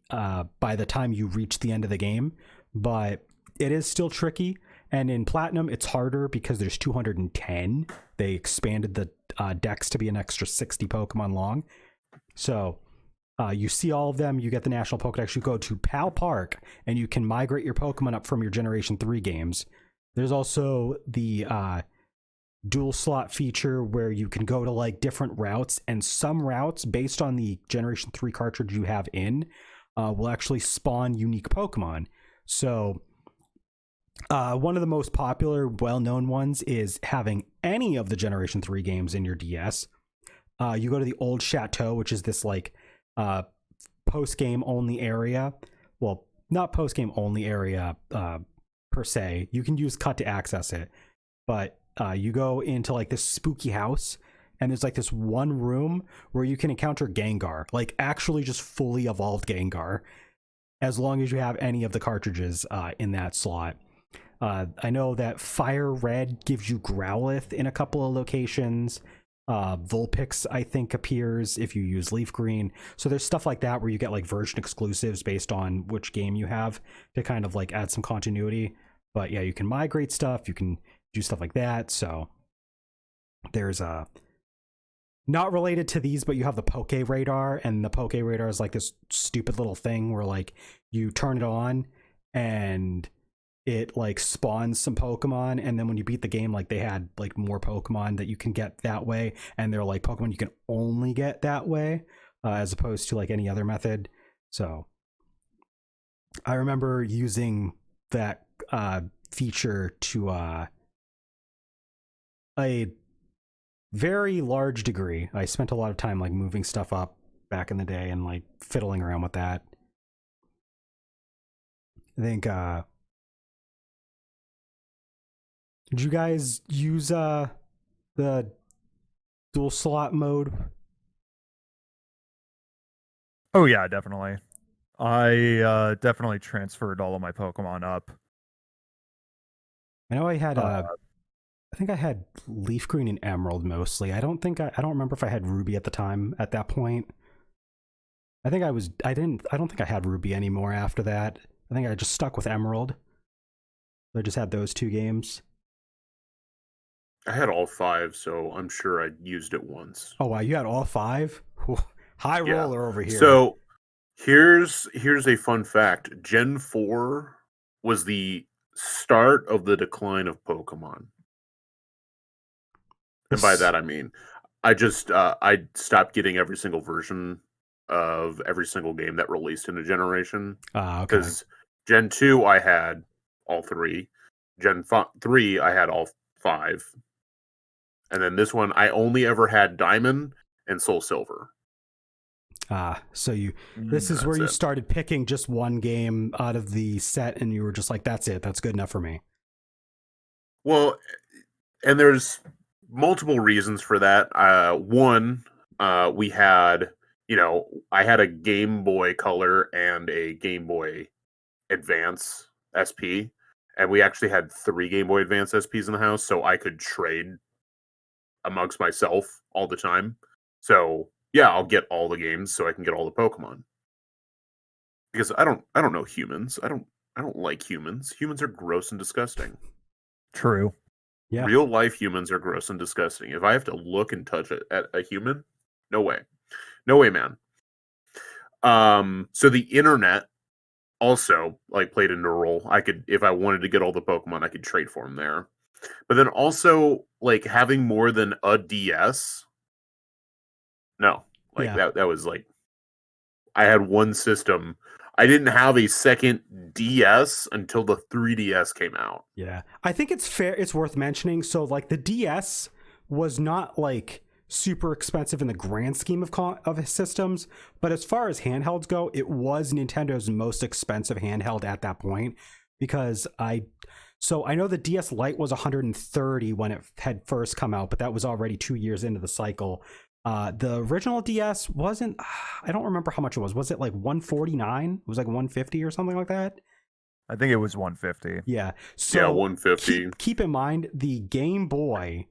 [SPEAKER 1] by the time you reach the end of the game, but it is still tricky. And in Platinum, it's harder because there's 210. They expanded the dex to be an extra 60 Pokemon long. So you see all of them, you get the National Pokedex, you go to Pal Park, and you can migrate your Pokemon up from your Generation 3 games. There's also the dual slot feature where you can go to like different routes, and some routes, based on the Generation 3 cartridge you have in, will actually spawn unique Pokemon. So one of the most popular, well-known ones is having any of the Generation 3 games in your DS. You go to the Old Chateau, which is this like post-game only area. Well, not post-game only area per se. You can use cut to access it. But you go into like this spooky house, and there's like this one room where you can encounter Gengar, like actually just fully evolved Gengar, as long as you have any of the cartridges in that slot. I know that Fire Red gives you Growlithe in a couple of locations. Vulpix, I think, appears if you use Leaf Green. So there's stuff like that where you get like version exclusives based on which game you have to kind of like add some continuity. But yeah, you can migrate stuff, you can do stuff like that. So there's not related to these, but you have the Poke Radar, and the Poke Radar is like this stupid little thing where like you turn it on and it like spawns some Pokemon, and then when you beat the game, like they had like more Pokemon that you can get that way, and they're like Pokemon you can only get that way, as opposed to like any other method. So I remember using that feature to a very large degree. I spent a lot of time like moving stuff up back in the day and like fiddling around with that. I think did you guys use the dual slot mode?
[SPEAKER 2] Oh yeah, definitely. I definitely transferred all of my Pokemon up.
[SPEAKER 1] I know I had I think I had Leaf Green and Emerald mostly. I don't remember if I had Ruby at the time at that point. I don't think I had Ruby anymore after that. I think I just stuck with Emerald. I just had those two games.
[SPEAKER 3] I had all 5, so I'm sure I used it once.
[SPEAKER 1] Oh wow, you had all 5? High roller over here.
[SPEAKER 3] So here's a fun fact. Gen 4 was the start of the decline of Pokemon. And by that I mean I just I stopped getting every single version of every single game that released in a generation.
[SPEAKER 1] Okay.
[SPEAKER 3] Because Gen 2 I had all 3. Gen 3 I had all 5. And then this one, I only ever had Diamond and SoulSilver.
[SPEAKER 1] So this is where you started picking just one game out of the set, and you were just like, that's it. That's good enough for me.
[SPEAKER 3] Well, and there's multiple reasons for that. One, we had, I had a Game Boy Color and a Game Boy Advance SP, and we actually had 3 Game Boy Advance SPs in the house, so I could trade amongst myself all the time. So yeah, I'll get all the games so I can get all the Pokemon. Because I don't know humans. I don't like humans. Humans are gross and disgusting.
[SPEAKER 2] True.
[SPEAKER 1] Yeah.
[SPEAKER 3] Real life humans are gross and disgusting. If I have to look and touch it at a human, no way. No way, man. So the internet also like played into a role. I could, if I wanted to get all the Pokemon, I could trade for them there. But then also, like, having more than a DS, no. Like, that was, like, I had one system. I didn't have a second DS until the 3DS came out.
[SPEAKER 1] Yeah. I think it's worth mentioning. So, like, the DS was not, like, super expensive in the grand scheme of systems, but as far as handhelds go, it was Nintendo's most expensive handheld at that point, because I know the DS Lite was 130 when it had first come out, but that was already 2 years into the cycle. The original DS wasn't, I don't remember how much it was. Was it like 149? It was like 150 or something like that?
[SPEAKER 2] I think it was 150.
[SPEAKER 1] Yeah. So
[SPEAKER 3] yeah, 150.
[SPEAKER 1] Keep in mind the Game Boy.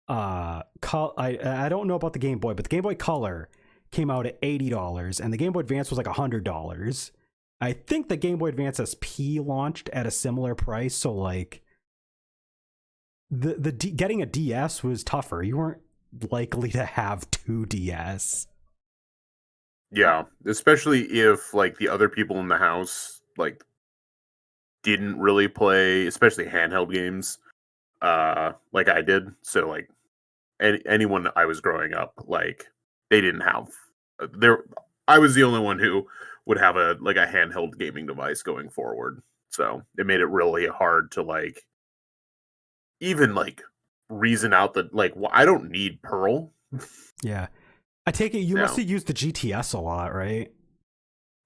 [SPEAKER 1] I don't know about the Game Boy, but the Game Boy Color came out at $80, and the Game Boy Advance was like $100. I think the Game Boy Advance SP launched at a similar price, so like getting a DS was tougher. You weren't likely to have 2 DS.
[SPEAKER 3] Yeah, especially if like the other people in the house like didn't really play, especially handheld games, like I did. So like anyone I was growing up, like they didn't have there. I was the only one who would have a handheld gaming device going forward. So it made it really hard to like even like reason out that like, well, I don't need Pearl.
[SPEAKER 1] Yeah. I take it you must have used the GTS a lot, right?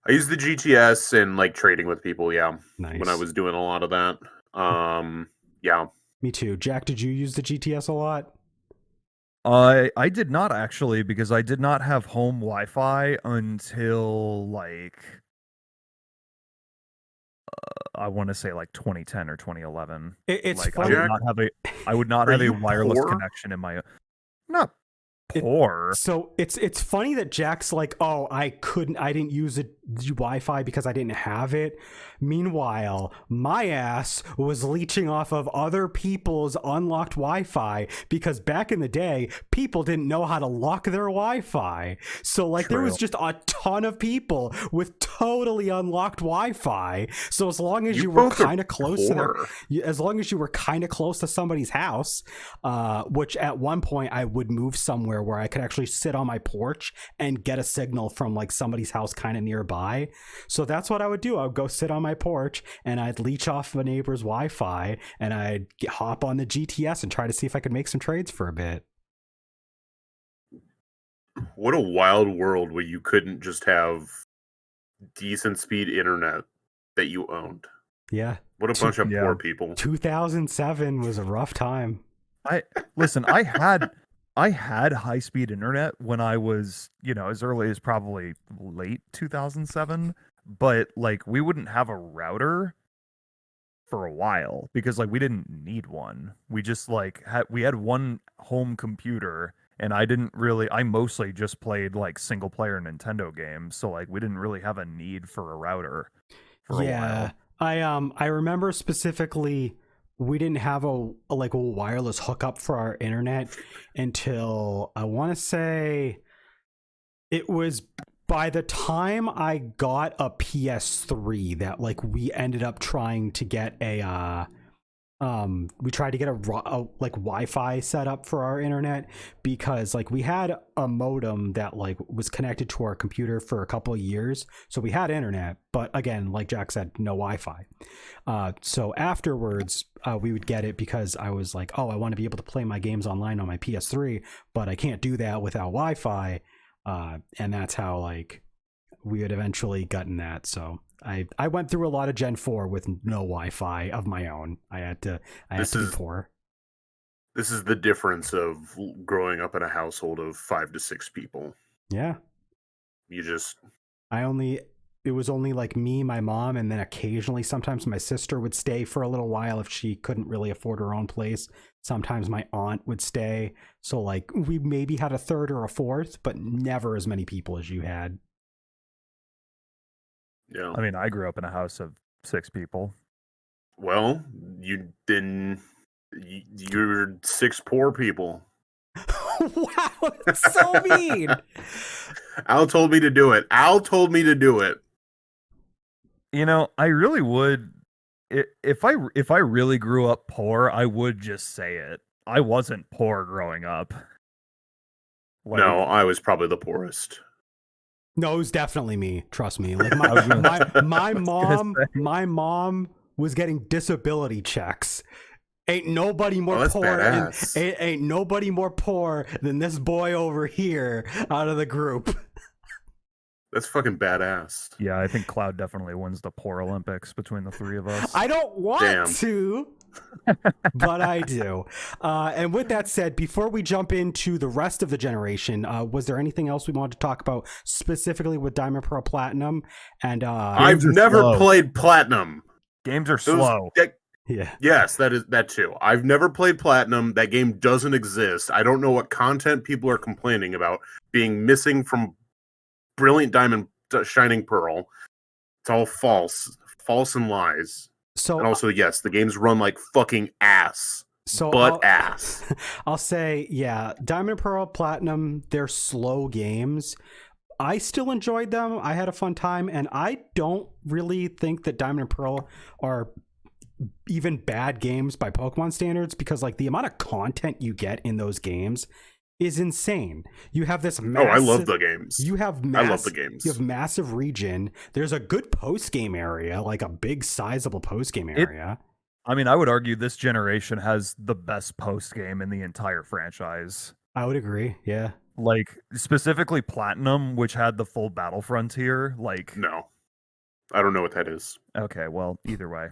[SPEAKER 3] I used the GTS and like trading with people, yeah.
[SPEAKER 1] Nice.
[SPEAKER 3] When I was doing a lot of that. Yeah.
[SPEAKER 1] Me too. Jack, did you use the GTS a lot?
[SPEAKER 2] I did not actually, because I did not have home Wi-Fi until like I want to say like 2010 or 2011.
[SPEAKER 1] It's
[SPEAKER 2] like
[SPEAKER 1] funny.
[SPEAKER 2] I would not have a wireless
[SPEAKER 3] poor?
[SPEAKER 2] connection in my. Not poor.
[SPEAKER 1] So it's funny that Jack's like, oh, I didn't use the Wi-Fi because I didn't have it. Meanwhile, my ass was leeching off of other people's unlocked Wi-Fi, because back in the day, people didn't know how to lock their Wi-Fi. So like there was just a ton of people with totally unlocked Wi-Fi. So as long as you were kind of close as long as you were kind of close to somebody's house, which at one point I would move somewhere where I could actually sit on my porch and get a signal from like somebody's house kind of nearby. So that's what I would do. I would go sit on my porch and I'd leech off a neighbor's Wi-Fi and I'd hop on the GTS and try to see if I could make some trades for a bit.
[SPEAKER 3] What a wild world where you couldn't just have decent speed internet that you owned.
[SPEAKER 1] Yeah.
[SPEAKER 3] What a bunch of poor people.
[SPEAKER 1] 2007 was a rough time.
[SPEAKER 2] I had high-speed internet when I was, as early as probably late 2007, but like we wouldn't have a router for a while because like we didn't need one. We just like we had one home computer, and I mostly just played like single-player Nintendo games, so like we didn't really have a need for a router for a while.
[SPEAKER 1] I remember specifically we didn't have a wireless hookup for our internet until I want to say it was by the time I got a PS3 that like we ended up trying to get a we tried to get a like Wi-Fi set up for our internet, because like we had a modem that like was connected to our computer for a couple of years, so we had internet, but again, like Jack said, no Wi-Fi. So afterwards we would get it because I was like, oh, I want to be able to play my games online on my PS3, but I can't do that without Wi-Fi, and that's how like we had eventually gotten that. So I went through a lot of Gen 4 with no Wi-Fi of my own. I had to be poor.
[SPEAKER 3] This is the difference of growing up in a household of 5 to 6 people.
[SPEAKER 1] Yeah. It was only like me, my mom, and then occasionally sometimes my sister would stay for a little while if she couldn't really afford her own place. Sometimes my aunt would stay. So like we maybe had a third or a fourth, but never as many people as you had.
[SPEAKER 3] Yeah.
[SPEAKER 2] I mean, I grew up in a house of 6 people.
[SPEAKER 3] Well, you're 6 poor people.
[SPEAKER 1] Wow, it's so mean.
[SPEAKER 3] Al told me to do it.
[SPEAKER 2] I really would. If I really grew up poor, I would just say it. I wasn't poor growing up.
[SPEAKER 3] Like, no, I was probably the poorest.
[SPEAKER 1] No, it was definitely me. Trust me. Like my mom was getting disability checks Ain't nobody more
[SPEAKER 3] that's
[SPEAKER 1] poor
[SPEAKER 3] badass.
[SPEAKER 1] ain't nobody more poor than this boy over here out of the group.
[SPEAKER 3] That's fucking badass.
[SPEAKER 2] Yeah, I think Cloud definitely wins the Poor Olympics between the three of us.
[SPEAKER 1] I don't want
[SPEAKER 3] Damn.
[SPEAKER 1] to, but I do. And with that said, before we jump into the rest of the generation, was there anything else we wanted to talk about specifically with Diamond, Pearl, Platinum? And
[SPEAKER 3] I've
[SPEAKER 2] are
[SPEAKER 3] never
[SPEAKER 2] slow.
[SPEAKER 3] played Platinum.
[SPEAKER 2] Games are slow.
[SPEAKER 1] yeah,
[SPEAKER 3] Yes, that too. I've never played Platinum. That game doesn't exist. I don't know what content people are complaining about being missing from Brilliant Diamond, Shining Pearl. It's all false and lies.
[SPEAKER 1] so
[SPEAKER 3] And also, yes, the games run like fucking ass.
[SPEAKER 1] I'll,
[SPEAKER 3] Ass.
[SPEAKER 1] I'll say, yeah, Diamond and Pearl, Platinum, they're slow games. I still enjoyed them. I had a fun time, and I don't really think that Diamond and Pearl are even bad games by Pokemon standards, because like the amount of content you get in those games is insane. You have this massive,
[SPEAKER 3] I love the games.
[SPEAKER 1] I
[SPEAKER 3] love the games.
[SPEAKER 1] You have massive region. There's a good post game area, like a big sizable post game area.
[SPEAKER 2] I mean, I would argue this generation has the best post game in the entire franchise.
[SPEAKER 1] I would agree. Yeah.
[SPEAKER 2] Like specifically Platinum, which had the full battle frontier. Like,
[SPEAKER 3] No, I don't know what that is.
[SPEAKER 2] okay, well, either way.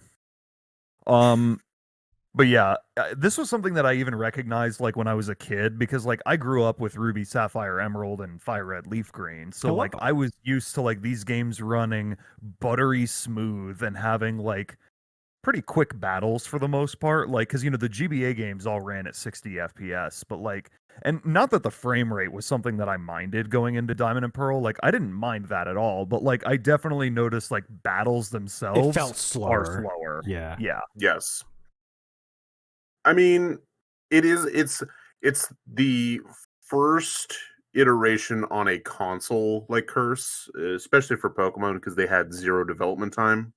[SPEAKER 2] But yeah, this was something that I even recognized like when I was a kid, because like I grew up with Ruby, Sapphire, Emerald, and Fire Red, Leaf Green. So
[SPEAKER 1] Hello.
[SPEAKER 2] like I was used to like these games running buttery smooth and having like pretty quick battles for the most part. Like, because you know the GBA games all ran at 60 FPS, but like, and not that the frame rate was something that I minded going into Diamond and Pearl. Like I didn't mind that at all, but like I definitely noticed like battles themselves
[SPEAKER 1] It felt slower.
[SPEAKER 2] are slower.
[SPEAKER 1] Yeah.
[SPEAKER 2] Yeah.
[SPEAKER 3] Yes. I mean, it's the first iteration on a console like Curse, especially for Pokemon, because they had 0 development time.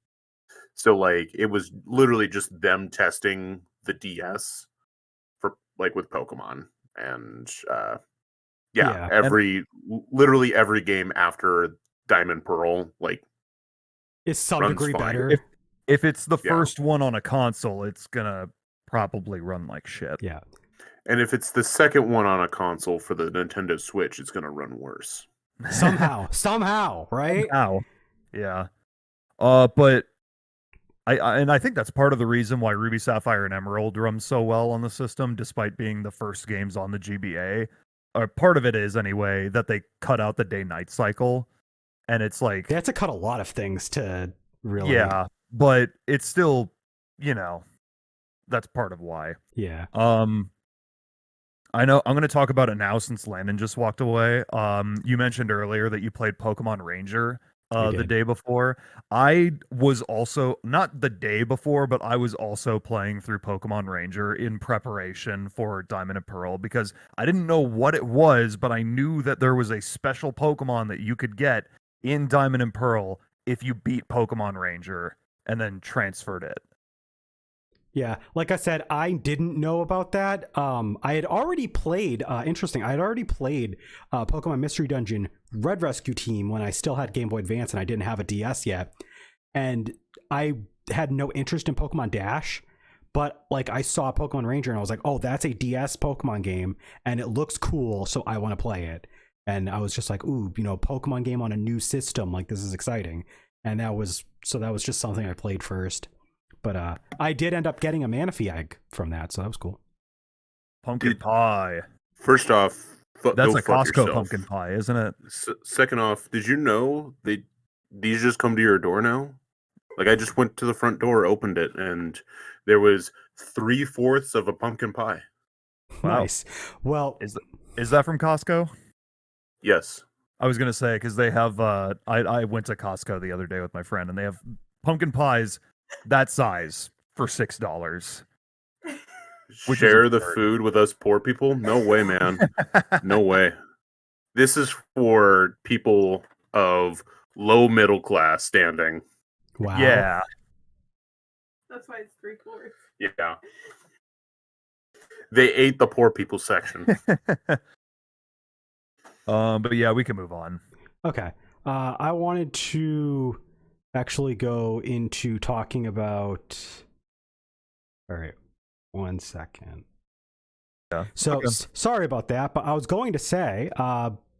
[SPEAKER 3] So like it was literally just them testing the DS for like with Pokemon. And literally every game after Diamond Pearl like
[SPEAKER 1] Is some
[SPEAKER 3] runs
[SPEAKER 1] degree
[SPEAKER 3] fine.
[SPEAKER 1] better.
[SPEAKER 2] If it's the first one on a console, it's gonna probably run like shit.
[SPEAKER 1] Yeah.
[SPEAKER 3] And if it's the second one on a console for the Nintendo Switch, it's gonna run worse.
[SPEAKER 1] Somehow, right?
[SPEAKER 2] Somehow. Yeah. But I think that's part of the reason why Ruby, Sapphire, and Emerald run so well on the system, despite being the first games on the GBA. Part of it is anyway that they cut out the day-night cycle, and it's like
[SPEAKER 1] They had to cut a lot of things to really.
[SPEAKER 2] Yeah, but it's still, you know, that's part of why.
[SPEAKER 1] Yeah.
[SPEAKER 2] I know I'm going to talk about it now since Landon just walked away. You mentioned earlier that you played Pokemon Ranger the day before. I was also, not the day before, but I was also playing through Pokemon Ranger in preparation for Diamond and Pearl, because I didn't know what it was, but I knew that there was a special Pokemon that you could get in Diamond and Pearl if you beat Pokemon Ranger and then transferred it.
[SPEAKER 1] Yeah, like I said, I didn't know about that. I had already played, interesting, I had already played Pokemon Mystery Dungeon Red Rescue Team when I still had Game Boy Advance and I didn't have a DS yet. And I had no interest in Pokemon Dash, but like I saw Pokemon Ranger and I was like, oh, that's a DS Pokemon game and it looks cool, so I want to play it. And I was just like, ooh, you know, Pokemon game on a new system, like this is exciting. And that was just something I played first. But I did end up getting a Manaphy egg from that, so that was cool.
[SPEAKER 2] Pumpkin pie.
[SPEAKER 3] First off,
[SPEAKER 2] that's a Costco pumpkin pie, isn't it?
[SPEAKER 3] Second off, did you know these just come to your door now? Like I just went to the front door, opened it, and there was 3/4 of a pumpkin pie.
[SPEAKER 2] Wow.
[SPEAKER 1] Nice. Well,
[SPEAKER 2] is that from Costco?
[SPEAKER 3] Yes.
[SPEAKER 2] I was gonna say, because they have. I went to Costco the other day with my friend, and they have pumpkin pies that size for $6.
[SPEAKER 3] Share the food with us poor people? No way, man. No way. This is for people of low middle class standing.
[SPEAKER 1] wow.
[SPEAKER 2] Yeah.
[SPEAKER 4] That's why it's 3/4.
[SPEAKER 3] Yeah. They ate the poor people section.
[SPEAKER 2] But yeah, we can move on.
[SPEAKER 1] Okay. I wanted to actually go into talking about. All right. 1 second.
[SPEAKER 2] Yeah.
[SPEAKER 1] So
[SPEAKER 2] Okay.
[SPEAKER 1] sorry about that, but I was going to say,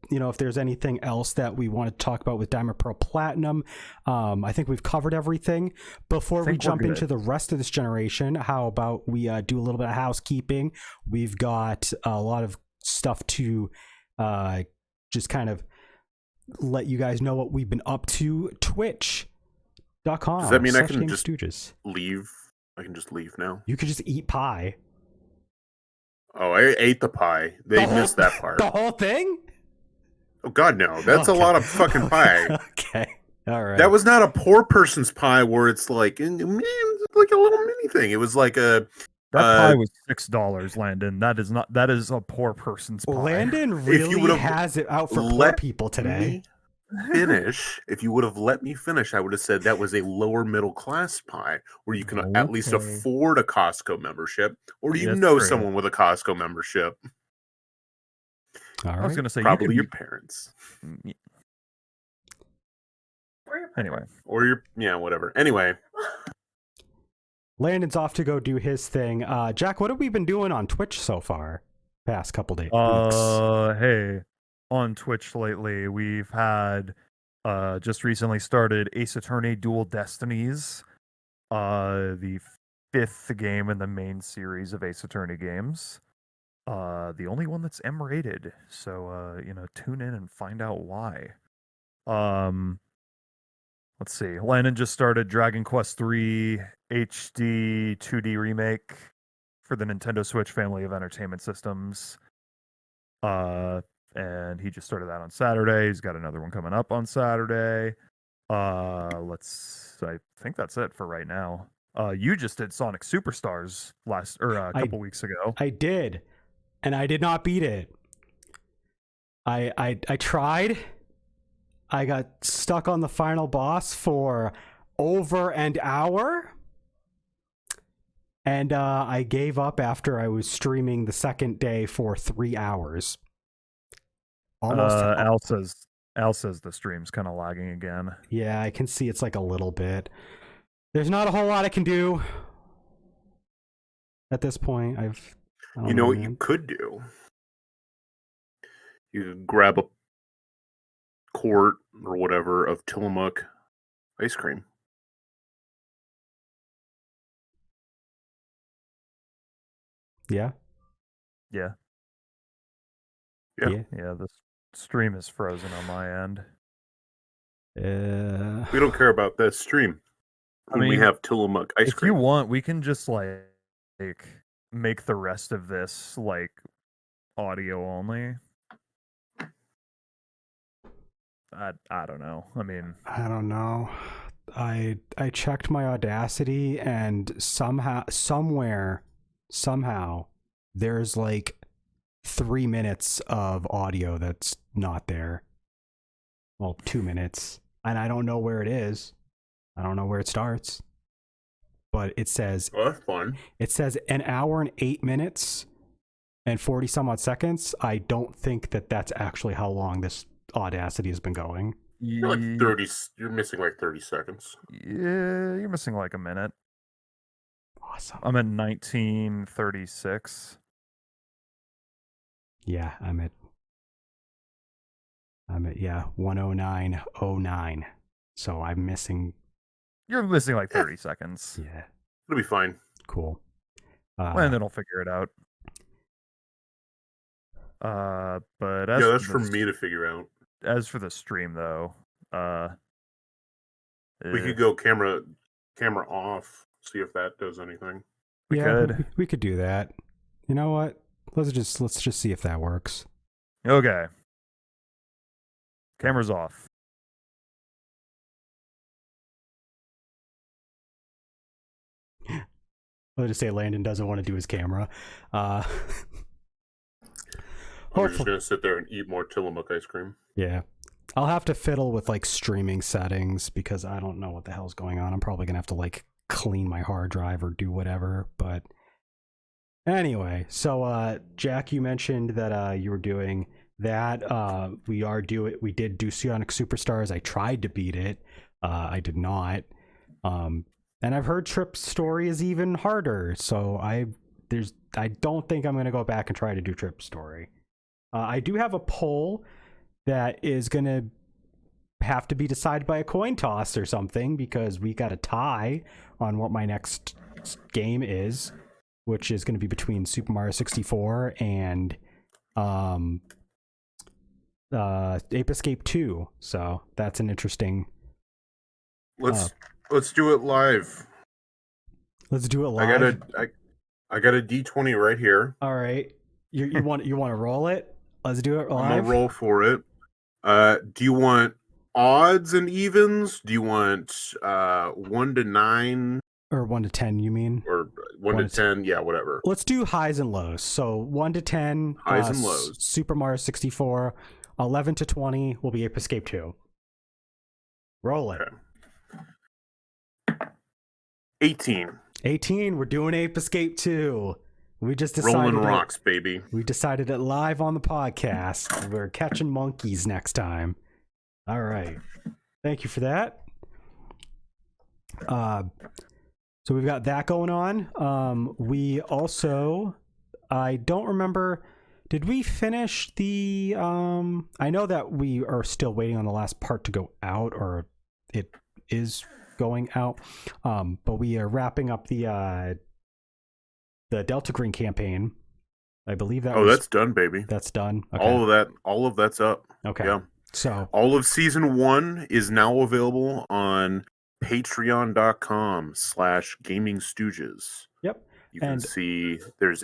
[SPEAKER 1] if there's anything else that we want to talk about with Diamond Pearl Platinum, I think we've covered everything. Before we jump into the rest of this generation, how about we do a little bit of housekeeping? We've got a lot of stuff to just kind of let you guys know what we've been up to. Twitch.com.
[SPEAKER 3] Does that mean I can just
[SPEAKER 1] Stooges.
[SPEAKER 3] leave? I can just leave now?
[SPEAKER 1] You could just eat pie.
[SPEAKER 3] Oh, I ate the pie. They missed that part.
[SPEAKER 1] The whole thing?
[SPEAKER 3] Oh, God, no. That's a lot of fucking pie.
[SPEAKER 1] Okay. All right.
[SPEAKER 3] That was not a poor person's pie where it's like, man, it's like a little mini thing. It was like a...
[SPEAKER 2] That pie was $6, Landon. That is a poor person's pie.
[SPEAKER 1] Landon really has it out for poor people today.
[SPEAKER 3] If you would have let me finish, I would have said that was a lower middle class pie where you can at least afford a Costco membership, or someone with a Costco membership.
[SPEAKER 1] All right.
[SPEAKER 2] I was going to say
[SPEAKER 3] probably your parents.
[SPEAKER 2] Anyway,
[SPEAKER 3] or whatever. Anyway,
[SPEAKER 1] Landon's off to go do his thing. Jack, what have we been doing on Twitch so far? Past couple days.
[SPEAKER 2] Hey, on Twitch lately, we've had just recently started Ace Attorney Dual Destinies, the 5th game in the main series of Ace Attorney games. The only one that's M-rated, so tune in and find out why. Let's see. Landon just started Dragon Quest III HD 2D remake for the Nintendo Switch family of entertainment systems. And he just started that on Saturday. He's got another one coming up on Saturday. I think that's it for right now. You just did Sonic Superstars a couple weeks ago.
[SPEAKER 1] I did, and I did not beat it. I tried. I got stuck on the final boss for over an hour, and I gave up after I was streaming the second day for 3 hours.
[SPEAKER 2] Al says the stream's kind of lagging again.
[SPEAKER 1] Yeah, I can see it's like a little bit. There's not a whole lot I can do at this point.
[SPEAKER 3] You know what you could do? You could grab a quart or whatever of Tillamook ice cream.
[SPEAKER 1] Yeah.
[SPEAKER 2] Yeah.
[SPEAKER 3] Yeah.
[SPEAKER 2] Yeah, the stream is frozen on my end.
[SPEAKER 3] We don't care about that stream. We have Tillamook ice cream.
[SPEAKER 2] If you want, we can just like make the rest of this like audio only. I don't know. I mean,
[SPEAKER 1] I don't know. I checked my Audacity, and somehow there's like 3 minutes of audio that's not there. Well, 2 minutes, and I don't know where it is. I don't know where it starts, but it says.
[SPEAKER 3] Oh, that's fun.
[SPEAKER 1] It says 1 hour and 8 minutes and 40 some odd seconds. I don't think that's actually how long this Audacity has been going.
[SPEAKER 3] You're like 30. You're missing like 30 seconds.
[SPEAKER 2] Yeah, you're missing like a minute.
[SPEAKER 1] Awesome.
[SPEAKER 2] I'm at 1936.
[SPEAKER 1] Yeah, I'm at 109.09. So I'm missing.
[SPEAKER 2] You're missing like 30 seconds.
[SPEAKER 1] Yeah.
[SPEAKER 3] It'll be fine.
[SPEAKER 1] Cool.
[SPEAKER 2] And then I'll figure it out. But
[SPEAKER 3] that's for me to figure out.
[SPEAKER 2] As for the stream, though,
[SPEAKER 3] we could go camera off, see if that does anything.
[SPEAKER 2] We
[SPEAKER 1] could do that. You know what? Let's just see if that works.
[SPEAKER 2] Okay. Camera's off.
[SPEAKER 1] Let's just say Landon doesn't want to do his camera.
[SPEAKER 3] We're just going to sit there and eat more Tillamook ice cream.
[SPEAKER 1] Yeah. I'll have to fiddle with like streaming settings because I don't know what the hell's going on. I'm probably going to have to like clean my hard drive or do whatever. But anyway, so Jack, you mentioned that you were doing that. We did do Sonic Superstars. I tried to beat it. I did not. And I've heard Trip's story is even harder. So I I don't think I'm going to go back and try to do Trip Story. I do have a poll that is going to have to be decided by a coin toss or something, because we got a tie on what my next game is, which is going to be between Super Mario 64 and Ape Escape 2. So that's an interesting.
[SPEAKER 3] Let's do it live.
[SPEAKER 1] Let's do it live.
[SPEAKER 3] I got a D20 right here.
[SPEAKER 1] All right, you want to roll it? Let's do it live.
[SPEAKER 3] I'm gonna roll for it. Do you want odds and evens? Do you want 1 to 9
[SPEAKER 1] or 1 to 10? You mean?
[SPEAKER 3] Or 1 to 10? Yeah, whatever.
[SPEAKER 1] Let's do highs and lows. So 1 to 10,
[SPEAKER 3] highs and lows.
[SPEAKER 1] Super Mario 64. 11 to 20 will be Ape Escape 2. Roll it.
[SPEAKER 3] Okay. 18.
[SPEAKER 1] 18. We're doing Ape Escape 2. We just decided
[SPEAKER 3] rolling rocks, baby.
[SPEAKER 1] We decided it live on the podcast. We're catching monkeys next time. All right. Thank you for that. So we've got that going on. We also, I don't remember, did we finish the, I know that we are still waiting on the last part to go out, or it is going out. But we are wrapping up the Delta Green campaign. I believe that
[SPEAKER 3] that's done, baby.
[SPEAKER 1] That's done. Okay.
[SPEAKER 3] All of that's up.
[SPEAKER 1] Okay.
[SPEAKER 3] Yeah.
[SPEAKER 1] So
[SPEAKER 3] all of season 1 is now available on patreon.com/GamingStooges.
[SPEAKER 1] Yep.
[SPEAKER 3] You can see there's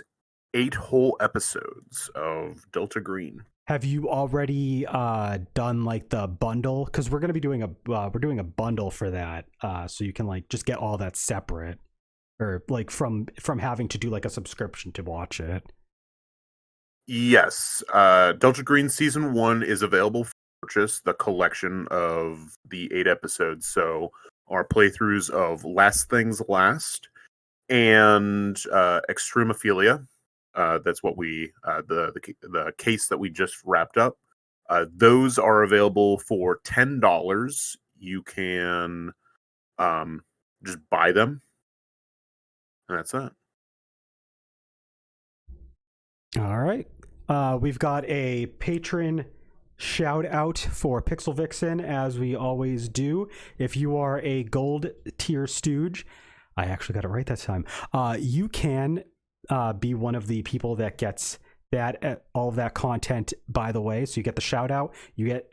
[SPEAKER 3] 8 whole episodes of Delta Green.
[SPEAKER 1] Have you already done like the bundle? Because we're gonna be doing a bundle for that, so you can like just get all that separate, or like from having to do like a subscription to watch it.
[SPEAKER 3] Yes, Delta Green season 1 is available for purchase. The collection of the 8 episodes. So our playthroughs of Last Things Last and Extremophilia. That's what we the case that we just wrapped up. Those are available for $10. You can just buy them, and that's it.
[SPEAKER 1] All right. We've got a patron shout out for Pixel Vixen, as we always do. If you are a gold tier stooge, I actually got it right that time. You can be one of the people that gets that all of that content, by the way. So you get the shout out, you get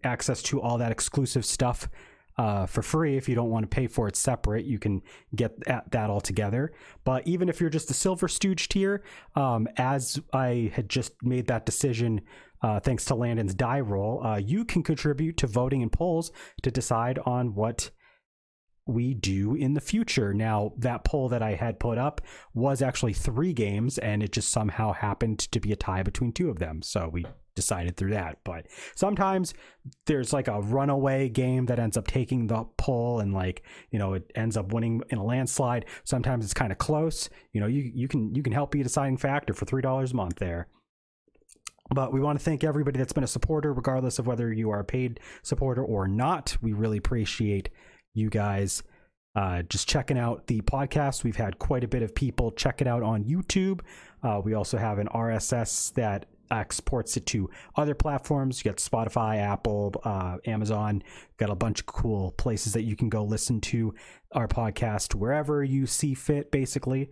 [SPEAKER 1] access to all that exclusive stuff for free. If you don't want to pay for it separate, you can get that all together. But even if you're just the silver stooge tier, as I had just made that decision thanks to Landon's die roll, you can contribute to voting in polls to decide on what we do in the future. Now, that poll that I had put up was actually 3 games, and it just somehow happened to be a tie between 2 of them. So we decided through that. But sometimes there's like a runaway game that ends up taking the poll, and like, you know, it ends up winning in a landslide. Sometimes it's kind of close. You know, you can help be a deciding factor for $3 a month there. But we want to thank everybody that's been a supporter, regardless of whether you are a paid supporter or not. We really appreciate you guys just checking out the podcast. We've had quite a bit of people check it out on YouTube. We also have an RSS that exports it to other platforms. You got Spotify, Apple, Amazon. Got a bunch of cool places that you can go listen to our podcast wherever you see fit, basically.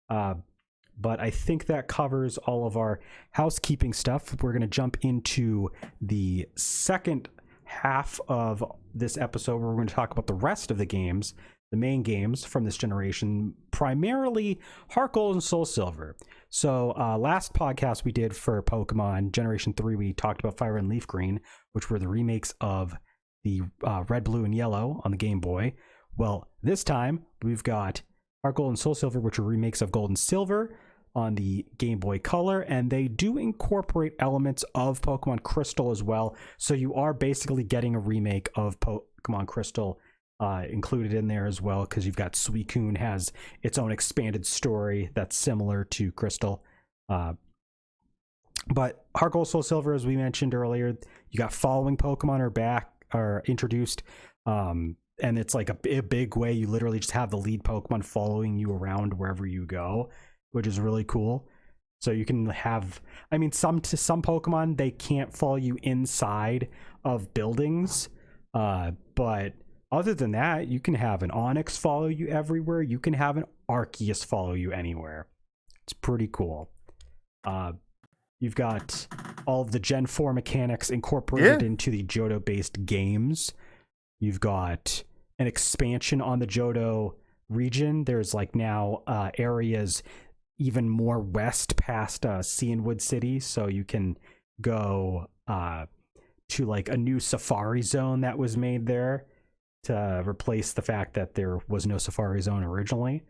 [SPEAKER 1] But I think that covers all of our housekeeping stuff. We're going to jump into the second half of this episode where we're going to talk about the rest of the games, the main games from this generation, primarily HeartGold and SoulSilver. So last podcast we did for Pokemon Generation 3, we talked about Fire and Leaf Green, which were the remakes of the Red, Blue, and Yellow on the Game Boy. Well, this time we've got HeartGold and SoulSilver, which are remakes of Gold and Silver on the Game Boy Color, and they do incorporate elements of Pokemon Crystal as well. So you are basically getting a remake of Pokemon Crystal included in there as well, because you've got Suicune has its own expanded story that's similar to Crystal. But HeartGold, SoulSilver, as we mentioned earlier, you got following Pokemon are introduced. And it's like a big way. You literally just have the lead Pokemon following you around wherever you go. which is really cool. So you can have, I mean, some Pokemon, they can't follow you inside of buildings, but other than that, you can have an Onix follow you everywhere. You can have an Arceus follow you anywhere. It's pretty cool. You've got all of the Gen 4 mechanics incorporated into the Johto-based games. You've got an expansion on the Johto region. There's like now areas even more west past Cianwood City, so you can go to like a new Safari Zone that was made there to replace the fact that there was no Safari Zone originally.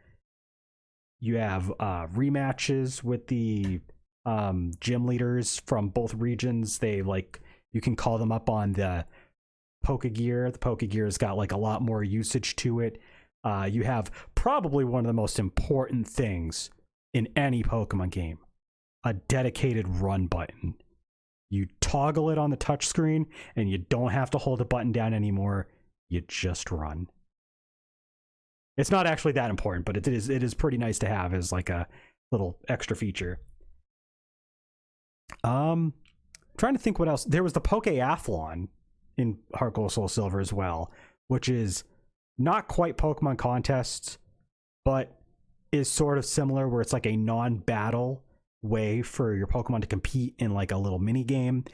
[SPEAKER 1] You have rematches with the gym leaders from both regions. They like, you can call them up on the Pokegear. The Pokegear's got like a lot more usage to it. You have probably one of the most important things in any Pokemon game, a dedicated run button. You toggle it on the touchscreen and you don't have to hold the button down anymore. You just run. It's not actually that important, but it is pretty nice to have as like a little extra feature. Trying to think what else. There was the Pokeathlon in HeartGold SoulSilver as well, which is not quite Pokemon contests, but is sort of similar, where it's like a non-battle way for your Pokemon to compete in like a little mini game.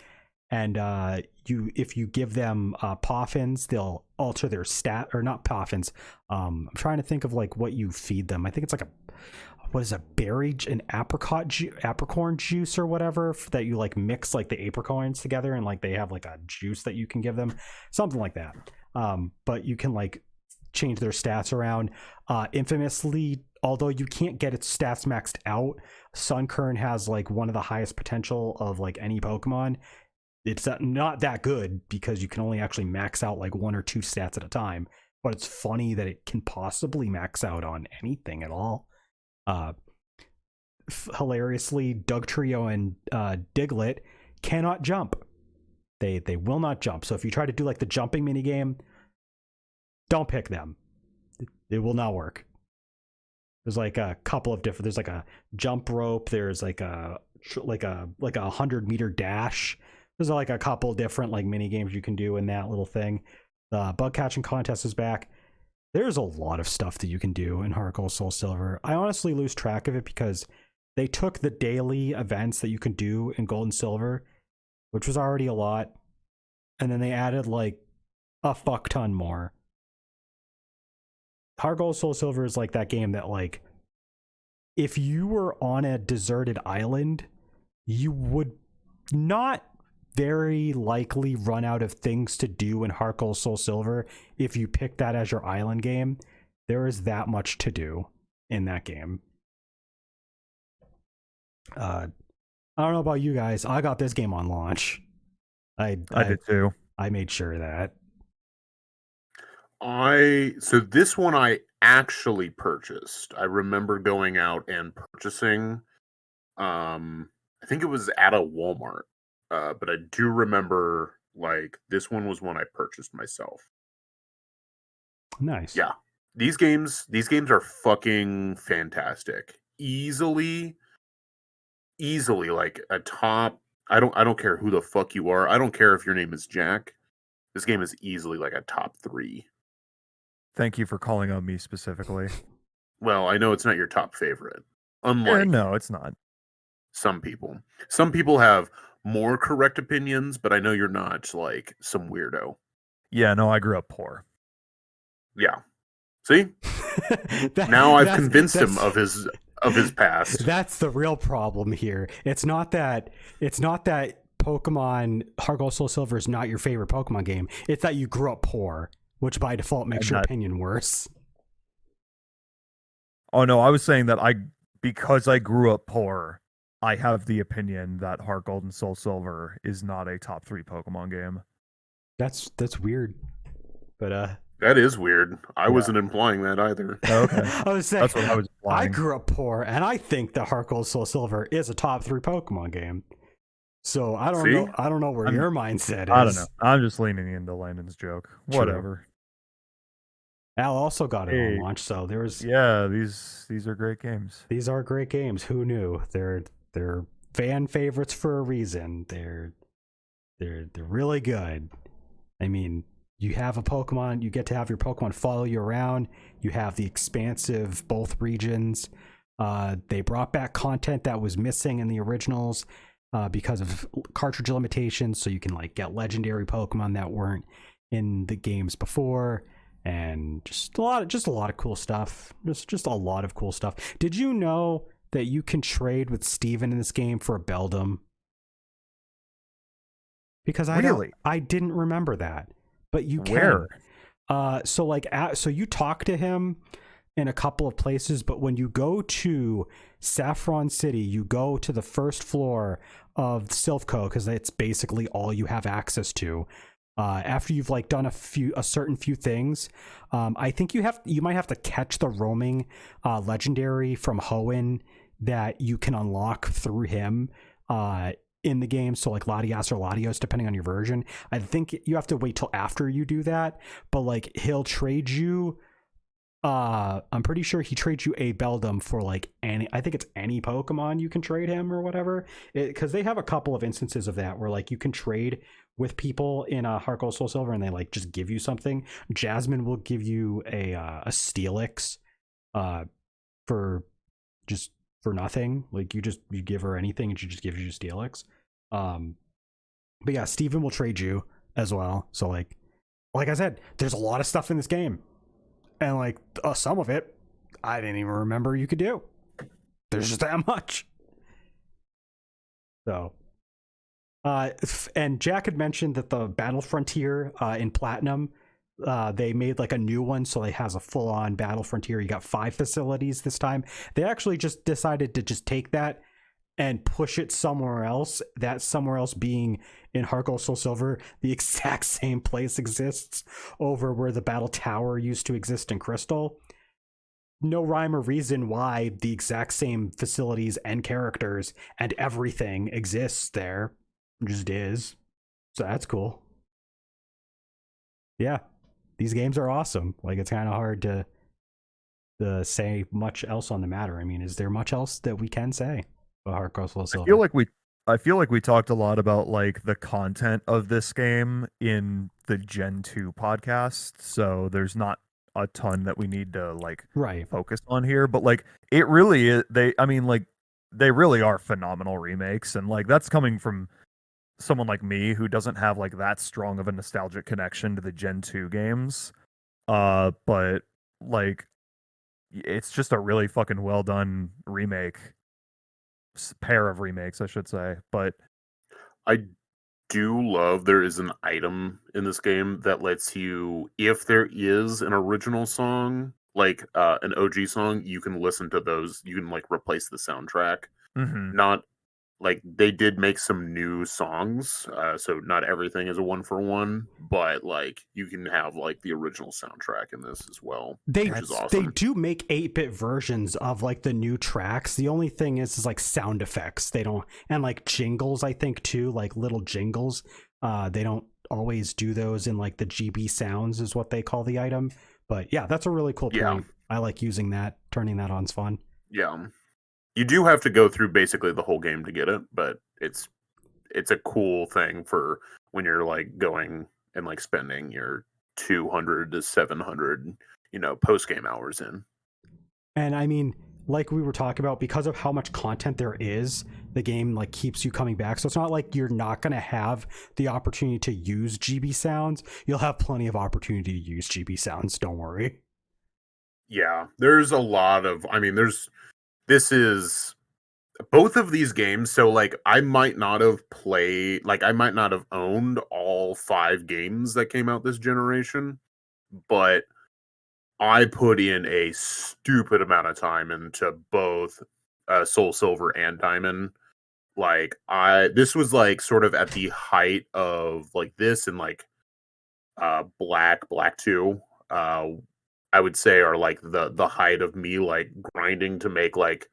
[SPEAKER 1] And if you give them Poffins, they'll alter their stat, or not Poffins. I'm trying to think of like what you feed them. I think it's like an apricorn juice or whatever that you like mix like the apricorns together, and like they have like a juice that you can give them, something like that. But you can like change their stats around. Infamously, although you can't get its stats maxed out, Sunkern has like one of the highest potential of like any Pokemon. It's not that good because you can only actually max out like 1 or 2 stats at a time, but it's funny that it can possibly max out on anything at all. Hilariously, Dugtrio and Diglett cannot jump. They will not jump. So if you try to do like the jumping minigame, don't pick them. It will not work. There's like a couple of different. There's like a jump rope. There's like a 100-meter dash. There's like a couple different like mini games you can do in that little thing. The bug catching contest is back. There's a lot of stuff that you can do in HeartGold SoulSilver. I honestly lose track of it because they took the daily events that you can do in Gold and Silver, which was already a lot, and then they added like a fuck ton more. HeartGold SoulSilver is like that game that like, if you were on a deserted island, you would not very likely run out of things to do in HeartGold SoulSilver if you pick that as your island game. There is that much to do in that game. I don't know about you guys. I got this game on launch. I
[SPEAKER 2] did too.
[SPEAKER 1] I made sure of that.
[SPEAKER 3] So this one I actually purchased. I remember going out and purchasing. I think it was at a Walmart. But I do remember like this one was one I purchased myself.
[SPEAKER 1] Nice.
[SPEAKER 3] Yeah. These games are fucking fantastic. Easily like a top. I don't care who the fuck you are. I don't care if your name is Jack. This game is easily like a top 3.
[SPEAKER 2] Thank you for calling on me specifically.
[SPEAKER 3] Well, I know it's not your top favorite. Unlike
[SPEAKER 2] no, it's not.
[SPEAKER 3] some people. Some people have more correct opinions, but I know you're not like some weirdo.
[SPEAKER 2] Yeah, no, I grew up poor.
[SPEAKER 3] Yeah. See? Now I've convinced him of his past.
[SPEAKER 1] That's the real problem here. It's not that Pokemon HeartGold SoulSilver is not your favorite Pokemon game. It's that you grew up poor, which by default makes your opinion worse.
[SPEAKER 2] Oh no, I was saying that because I grew up poor, I have the opinion that HeartGold and SoulSilver is not a top 3 Pokemon game.
[SPEAKER 1] That's weird. But
[SPEAKER 3] that is weird. I wasn't implying that either.
[SPEAKER 2] Okay.
[SPEAKER 1] I was saying,
[SPEAKER 2] that's what I was implying.
[SPEAKER 1] I grew up poor, and I think that HeartGold SoulSilver is a top 3 Pokemon game. So I don't know. I don't know where your mindset is.
[SPEAKER 2] I don't know. I'm just leaning into Landon's joke.
[SPEAKER 1] True.
[SPEAKER 2] Whatever.
[SPEAKER 1] Al also got it on
[SPEAKER 2] Hey,
[SPEAKER 1] launch, so there's
[SPEAKER 2] yeah, these are great games.
[SPEAKER 1] these are great games. Who knew? They're fan favorites for a reason. They're really good. I mean, you have a Pokemon, you get to have your Pokemon follow you around. You have the expansive both regions. They brought back content that was missing in the originals because of cartridge limitations, so you can like get legendary Pokemon that weren't in the games before, and just a lot of cool stuff. Just a lot of cool stuff. Did you know that you can trade with Steven in this game for a Beldum? Because I didn't remember that, but you can.
[SPEAKER 2] Where?
[SPEAKER 1] So you talk to him in a couple of places, but when you go to Saffron City, you go to the first floor of Silphco because it's basically all you have access to. After you've like done a certain few things, I think you might have to catch the roaming legendary from Hoenn that you can unlock through him in the game. So like Latias or Latios, depending on your version. I think you have to wait till after you do that, but like he'll trade you. I'm pretty sure he trades you a Beldum for like I think it's any Pokemon you can trade him or whatever. Because they have a couple of instances of that where like you can trade with people in a HeartGold SoulSilver and they like just give you something. Jasmine will give you a Steelix for just for nothing. Like you give her anything and she just gives you Steelix. But yeah, Steven will trade you as well. So like I said, there's a lot of stuff in this game. And like some of it, I didn't even remember you could do. There's just that much. So, and Jack had mentioned that the Battle Frontier in Platinum, they made like a new one, so it has a full-on Battle Frontier. You got 5 facilities this time. They actually just decided to just take that and push it somewhere else. That somewhere else being in HeartGold SoulSilver, the exact same place exists over where the Battle Tower used to exist in Crystal. No rhyme or reason why the exact same facilities and characters and everything exists there. It just is. So that's cool. Yeah. These games are awesome. Like it's kind of hard to say much else on the matter. I mean, is there much else that we can say about HeartGold SoulSilver?
[SPEAKER 2] I feel like we talked a lot about like the content of this game in the Gen 2 podcast, so there's not a ton that we need to like focus on here, but like it really is, they really are phenomenal remakes, and like that's coming from someone like me who doesn't have like that strong of a nostalgic connection to the Gen 2 games. But like it's just a really fucking well done remake. Pair of remakes, I should say. But
[SPEAKER 3] I do love there is an item in this game that lets you, if there is an original song, like an OG song, you can listen to those. You can like replace the soundtrack. Not like they did make some new songs, so not everything is a 1-for-1, but like you can have like the original soundtrack in this as well, which is awesome.
[SPEAKER 1] They do make 8-bit versions of like the new tracks. The only thing is like sound effects. They don't, and like jingles, I think too, like little jingles. They don't always do those in like the GB sounds is what they call the item. But yeah, that's a really cool point. I like using that, turning that on's fun.
[SPEAKER 3] Yeah. You do have to go through basically the whole game to get it, but it's a cool thing for when you're like going and like spending your 200 to 700, post game hours in.
[SPEAKER 1] And I mean, like we were talking about, because of how much content there is, the game like keeps you coming back. So it's not like you're not going to have the opportunity to use GB sounds. You'll have plenty of opportunity to use GB sounds. Don't worry.
[SPEAKER 3] Yeah, there's a lot of, this is both of these games. So like I might not have owned all 5 games that came out this generation, but I put in a stupid amount of time into both SoulSilver and Diamond. Like this was like sort of at the height of like this and like Black 2. I would say are like the height of me like grinding to make like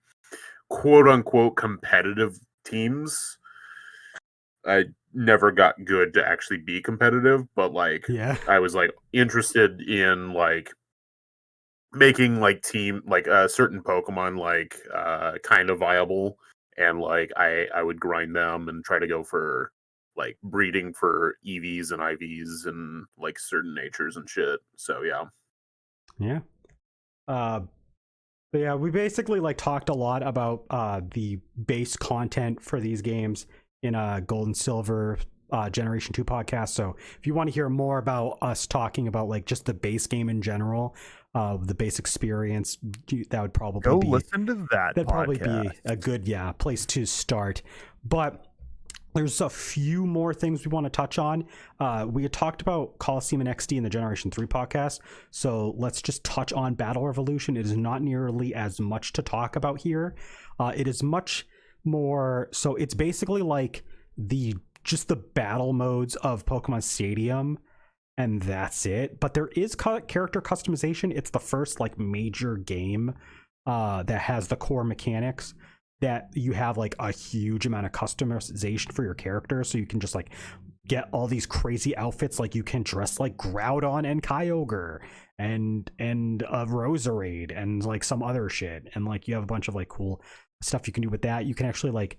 [SPEAKER 3] quote unquote competitive teams. I never got good to actually be competitive, but like I was like interested in like making like certain Pokemon like kind of viable, and like I would grind them and try to go for like breeding for EVs and IVs and like certain natures and shit. So yeah.
[SPEAKER 1] Yeah. But yeah, we basically like talked a lot about the base content for these games in Gold and Silver Generation 2 podcast. So if you want to hear more about us talking about like just the base game in general, the base experience, that would probably
[SPEAKER 2] Go
[SPEAKER 1] be
[SPEAKER 2] listen to that.
[SPEAKER 1] that'd probably be
[SPEAKER 2] podcast.
[SPEAKER 1] a good place to start. But there's a few more things we want to touch on. We had talked about Coliseum and XD in the Generation 3 podcast, so let's just touch on Battle Revolution. It is not nearly as much to talk about here. It is much more, so it's basically like just the battle modes of Pokemon Stadium, and that's it. But there is character customization. It's the first like major game that has the core mechanics, that you have like a huge amount of customization for your character, so you can just like get all these crazy outfits. Like you can dress like Groudon and Kyogre and a Roserade and like some other shit, and like you have a bunch of like cool stuff you can do with that. You can actually like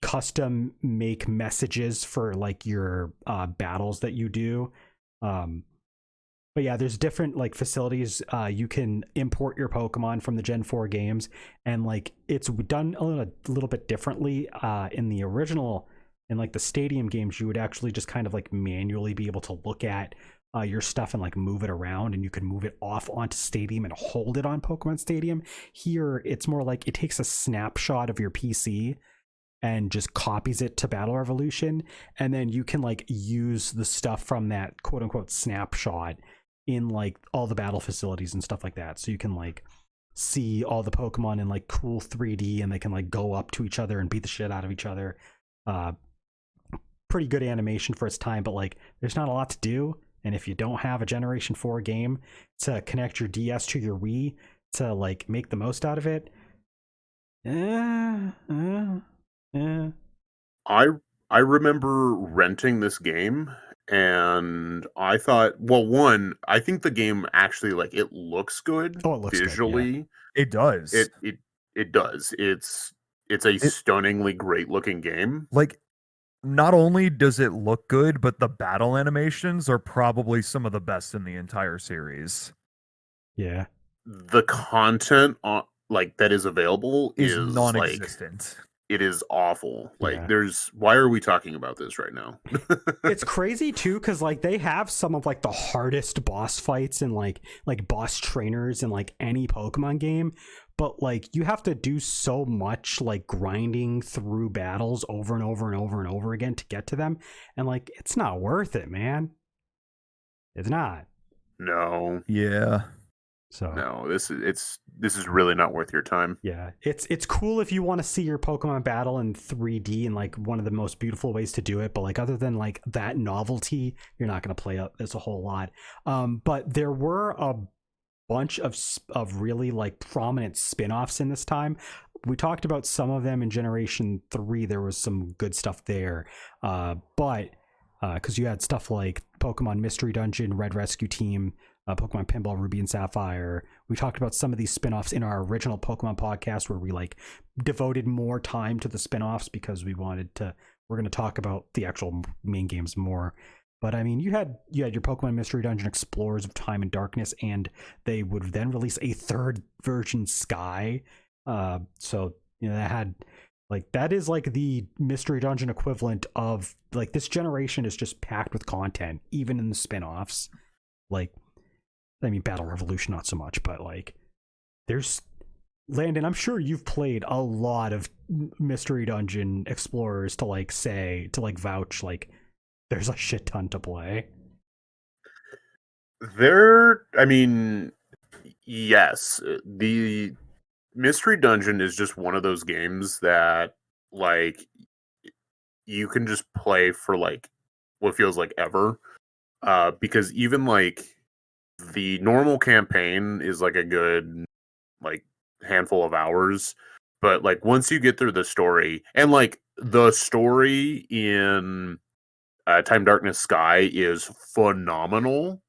[SPEAKER 1] custom make messages for like your battles that you do. But yeah, there's different like facilities. You can import your Pokemon from the Gen 4 games, and like it's done a little bit differently. In the original, in like the Stadium games, you would actually just kind of like manually be able to look at your stuff and like move it around, and you can move it off onto Stadium and hold it on Pokemon Stadium. Here, it's more like it takes a snapshot of your PC and just copies it to Battle Revolution, and then you can like use the stuff from that quote unquote snapshot in like all the battle facilities and stuff like that. So you can like see all the Pokemon in like cool 3D, and they can like go up to each other and beat the shit out of each other. Pretty good animation for its time, but like there's not a lot to do. And if you don't have a Generation 4 game to connect your DS to your Wii to like make the most out of it,
[SPEAKER 3] I remember renting this game, and I thought, well, one, I think the game actually like it looks good.
[SPEAKER 1] Oh, it looks
[SPEAKER 3] visually.
[SPEAKER 1] good,
[SPEAKER 2] It does.
[SPEAKER 3] It does. It's a stunningly great looking game.
[SPEAKER 2] Like, not only does it look good, but the battle animations are probably some of the best in the entire series.
[SPEAKER 1] Yeah.
[SPEAKER 3] The content on like that is available
[SPEAKER 2] Is
[SPEAKER 3] is
[SPEAKER 2] non-existent.
[SPEAKER 3] Like, it is awful. Like
[SPEAKER 1] Yeah.
[SPEAKER 3] why are we talking about this right now?
[SPEAKER 1] It's crazy too, because like they have some of like the hardest boss fights and like boss trainers in like any Pokemon game, but like you have to do so much like grinding through battles over and over and over and over again to get to them, and like it's not worth it, man. It's not.
[SPEAKER 3] No.
[SPEAKER 2] Yeah.
[SPEAKER 1] So
[SPEAKER 3] No, this is really not worth your time.
[SPEAKER 1] yeah, it's cool if you want to see your Pokemon battle in 3D and like one of the most beautiful ways to do it, but like other than like that novelty, you're not going to play this a whole lot. But there were a bunch of really like prominent spin-offs in this time. We talked about some of them in Generation 3. There was some good stuff there, but because you had stuff like Pokemon Mystery Dungeon, Red Rescue Team, Pokemon Pinball Ruby and Sapphire. We talked about some of these spin-offs in our original Pokemon podcast, where we like devoted more time to the spin-offs because we're going to talk about the actual main games more. But I mean, you had your Pokemon Mystery Dungeon Explorers of Time and Darkness, and they would then release a third version, Sky. So you know, that is like the Mystery Dungeon equivalent of like this generation is just packed with content, even in the spin-offs. Like, I mean, Battle Revolution not so much, but like there's Landon, I'm sure you've played a lot of Mystery Dungeon Explorers to vouch like there's a shit ton to play.
[SPEAKER 3] I mean, yes, the Mystery Dungeon is just one of those games that like you can just play for like what feels like ever, because even like the normal campaign is like a good like handful of hours, but like once you get through the story, and like the story in Time Darkness Sky is phenomenal,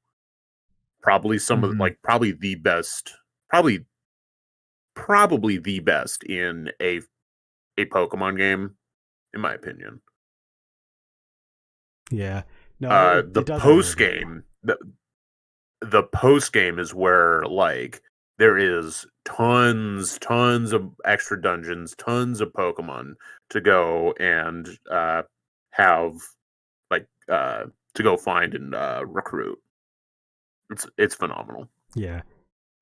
[SPEAKER 3] Probably some of
[SPEAKER 2] Mhm.
[SPEAKER 3] probably the best, probably the best in a Pokemon game, in my opinion.
[SPEAKER 1] Yeah. No, it
[SPEAKER 3] The
[SPEAKER 1] does look really
[SPEAKER 3] post
[SPEAKER 1] cool.
[SPEAKER 3] game, the post game is where like there is tons of extra dungeons, tons of Pokemon to go and have to go find and recruit. It's phenomenal.
[SPEAKER 1] Yeah.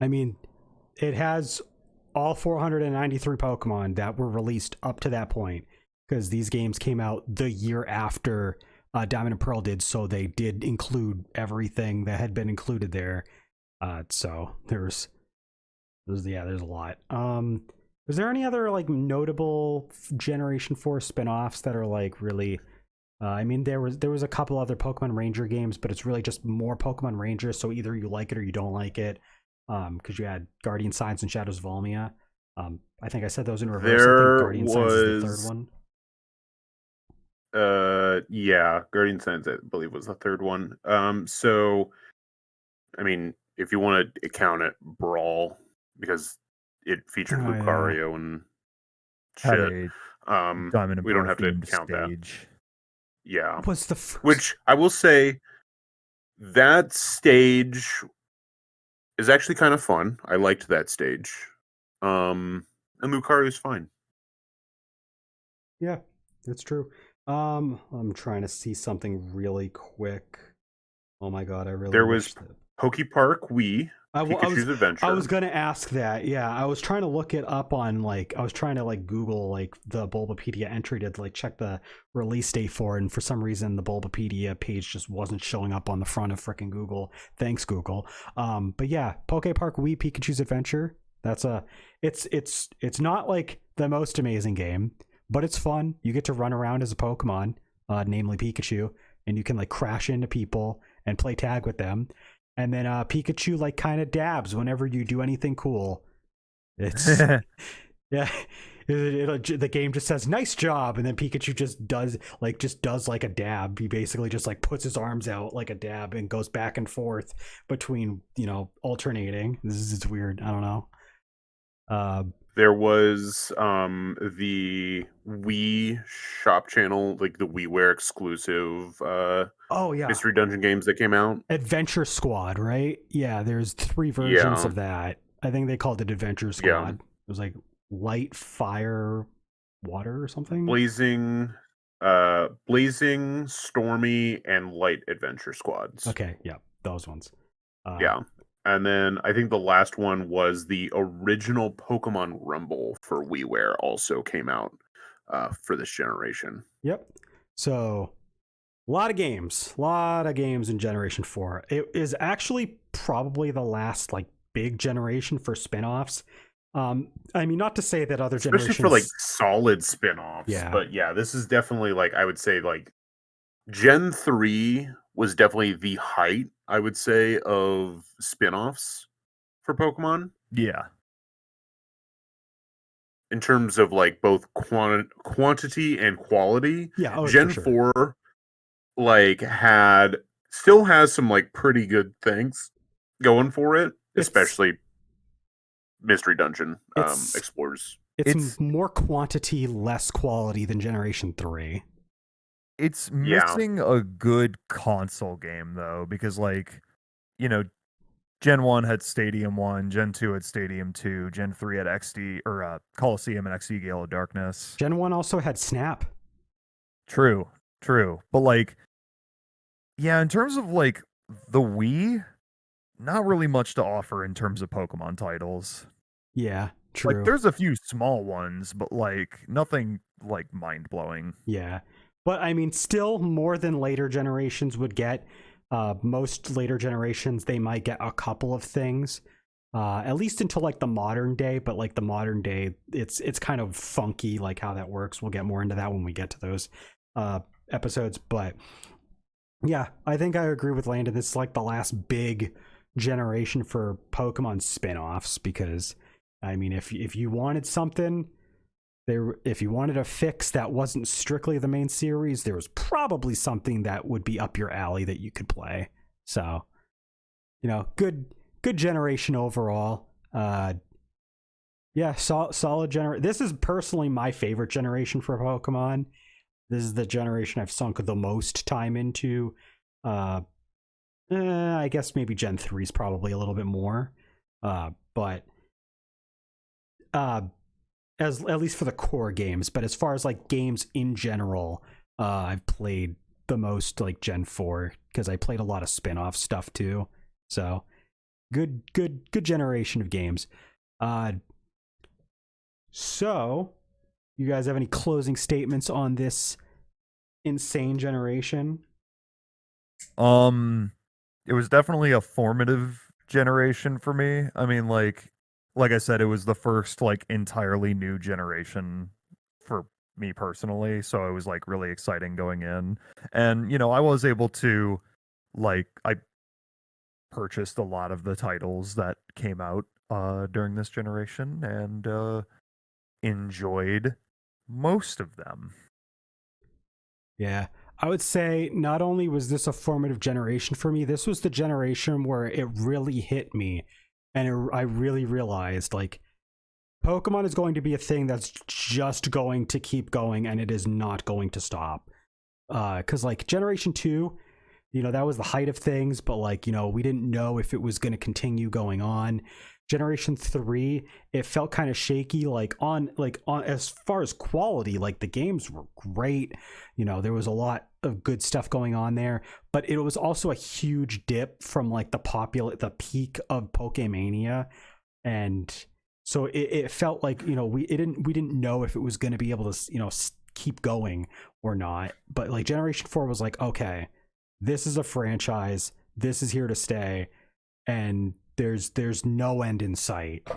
[SPEAKER 1] I mean, it has all 493 Pokemon that were released up to that point, because these games came out the year after Diamond and Pearl did, so they did include everything that had been included there. So there's a lot. Was there any other like notable Generation 4 spin-offs that are like really I mean, there was a couple other Pokemon Ranger games, but it's really just more Pokemon Rangers. So either you like it or you don't like it. Because you had Guardian Signs and Shadows of Volmia. I think I said those in reverse. I think
[SPEAKER 3] There
[SPEAKER 1] Guardian Signs is the third one.
[SPEAKER 3] Yeah, Guardian Signs I believe was the third one. So I mean, if you want to count it, Brawl, because it featured
[SPEAKER 1] Oh, yeah.
[SPEAKER 3] Lucario and
[SPEAKER 2] Had
[SPEAKER 3] shit.
[SPEAKER 2] a Diamond and
[SPEAKER 3] We don't
[SPEAKER 2] Pearl
[SPEAKER 3] have to
[SPEAKER 2] themed
[SPEAKER 3] count that.
[SPEAKER 2] stage.
[SPEAKER 3] Yeah.
[SPEAKER 1] Was the first...
[SPEAKER 3] Which I will say, that stage is actually kind of fun. I liked that stage. And Lucario's fine.
[SPEAKER 1] Yeah, that's true. I'm trying to see something really quick. Oh my god, I really
[SPEAKER 3] There
[SPEAKER 1] wish
[SPEAKER 3] was
[SPEAKER 1] that...
[SPEAKER 3] Pokepark Wii, Pikachu's Adventure.
[SPEAKER 1] I was gonna ask that. Yeah, I was trying to look it up on I was trying to Google the Bulbapedia entry to check the release date for it, and for some reason the Bulbapedia page just wasn't showing up on the front of frickin' Google. Thanks, Google. But yeah, Pokepark Wii Pikachu's Adventure. That's it's not like the most amazing game, but it's fun. You get to run around as a Pokemon, namely Pikachu, and you can crash into people and play tag with them. And then Pikachu kind of dabs whenever you do anything cool. It's yeah. The game just says nice job, and then Pikachu just does a dab. He basically just puts his arms out like a dab and goes back and forth between alternating. It's weird. I don't know.
[SPEAKER 3] There was the Wii shop channel, the WiiWare exclusive
[SPEAKER 1] oh yeah,
[SPEAKER 3] Mystery Dungeon games that came out.
[SPEAKER 1] Adventure Squad, right? Yeah, there's 3 versions of that. I think they called it Adventure Squad.
[SPEAKER 3] Yeah.
[SPEAKER 1] It was light, fire, water or something.
[SPEAKER 3] Blazing, Stormy, and Light Adventure Squads.
[SPEAKER 1] Okay, yeah, those ones.
[SPEAKER 3] Yeah. And then I think the last one was the original Pokemon Rumble for WiiWare also came out for this generation.
[SPEAKER 1] Yep. So a lot of games in Generation 4. It is actually probably the last big generation for spin-offs. I mean, not to say that other
[SPEAKER 3] especially
[SPEAKER 1] generations...
[SPEAKER 3] for solid spin-offs.
[SPEAKER 1] Yeah.
[SPEAKER 3] But yeah, this is definitely I would say Gen 3 was definitely the height, I would say, of spin-offs for Pokemon.
[SPEAKER 2] Yeah.
[SPEAKER 3] In terms of both quantity and quality.
[SPEAKER 1] Yeah, oh,
[SPEAKER 3] Gen
[SPEAKER 1] for sure.
[SPEAKER 3] 4 still has some pretty good things going for it, especially Mystery Dungeon Explorers.
[SPEAKER 1] It's more quantity, less quality than Generation 3.
[SPEAKER 2] It's missing a good console game though, because Gen 1 had Stadium 1, Gen 2 had Stadium 2, Gen 3 had XD or Coliseum and XD Gale of Darkness.
[SPEAKER 1] Gen 1 also had Snap.
[SPEAKER 2] True. But yeah, in terms of the Wii, not really much to offer in terms of Pokemon titles.
[SPEAKER 1] Yeah, true.
[SPEAKER 2] There's a few small ones, but nothing mind-blowing.
[SPEAKER 1] Yeah. But I mean, still more than later generations would get. Most later generations, they might get a couple of things, at least until the modern day. But the modern day, it's kind of funky how that works. We'll get more into that when we get to those episodes. But yeah, I think I agree with Landon. This is the last big generation for Pokemon spin-offs, because I mean, if you wanted something, if you wanted a fix that wasn't strictly the main series, there was probably something that would be up your alley that you could play. So good generation overall. Yeah, solid generation. This is personally my favorite generation for Pokemon. This is the generation I've sunk the most time into. I guess maybe Gen 3 is probably a little bit more. But as at least for the core games, but as far as like games in general, I've played the most like Gen 4 because I played a lot of spin-off stuff too. So good generation of games. So you guys have any closing statements on this insane generation?
[SPEAKER 2] It was definitely a formative generation for me. I mean, like I said, it was the first like entirely new generation for me personally, so it was like really exciting going in. And I was able to I purchased a lot of the titles that came out during this generation and enjoyed most of them.
[SPEAKER 1] Yeah. I would say not only was this a formative generation for me, this was the generation where it really hit me. And I really realized, like, Pokemon is going to be a thing that's just going to keep going, and it is not going to stop. Because, like, Generation 2, that was the height of things, but, like, we didn't know if it was going to continue going on. Generation 3, it felt kind of shaky, on as far as quality, like the games were great. There was a lot of good stuff going on there, but it was also a huge dip from like the peak of Pokemania. And so it felt like, we didn't know if it was going to be able to, keep going or not. But like Generation 4 was like, okay, this is a franchise, this is here to stay, and there's no end in sight.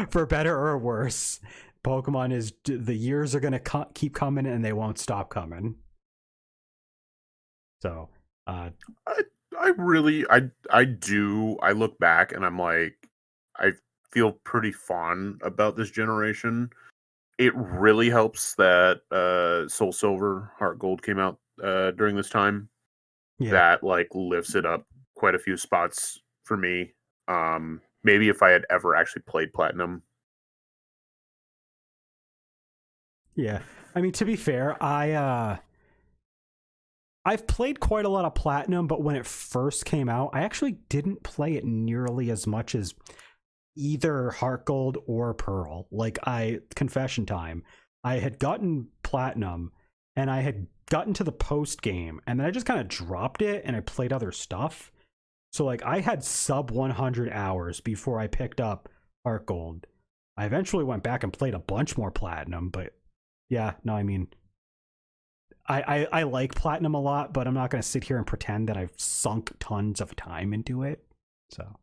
[SPEAKER 1] For better or worse, Pokemon is, the years are going to keep coming and they won't stop coming. So
[SPEAKER 3] I look back and I'm like, I feel pretty fond about this generation. It really helps that SoulSilver, HeartGold came out during this time.
[SPEAKER 1] yeah.
[SPEAKER 3] That like lifts it up quite a few spots for me. Maybe if I had ever actually played Platinum.
[SPEAKER 1] Yeah. I mean, to be fair, I've played quite a lot of Platinum, but when it first came out, I actually didn't play it nearly as much as either HeartGold or Pearl. Confession time, I had gotten Platinum and I had gotten to the post game, and then I just kind of dropped it and I played other stuff. So like I had sub 100 hours before I picked up HeartGold. I eventually went back and played a bunch more Platinum, but yeah, no, I mean, I like Platinum a lot, but I'm not going to sit here and pretend that I've sunk tons of time into it. So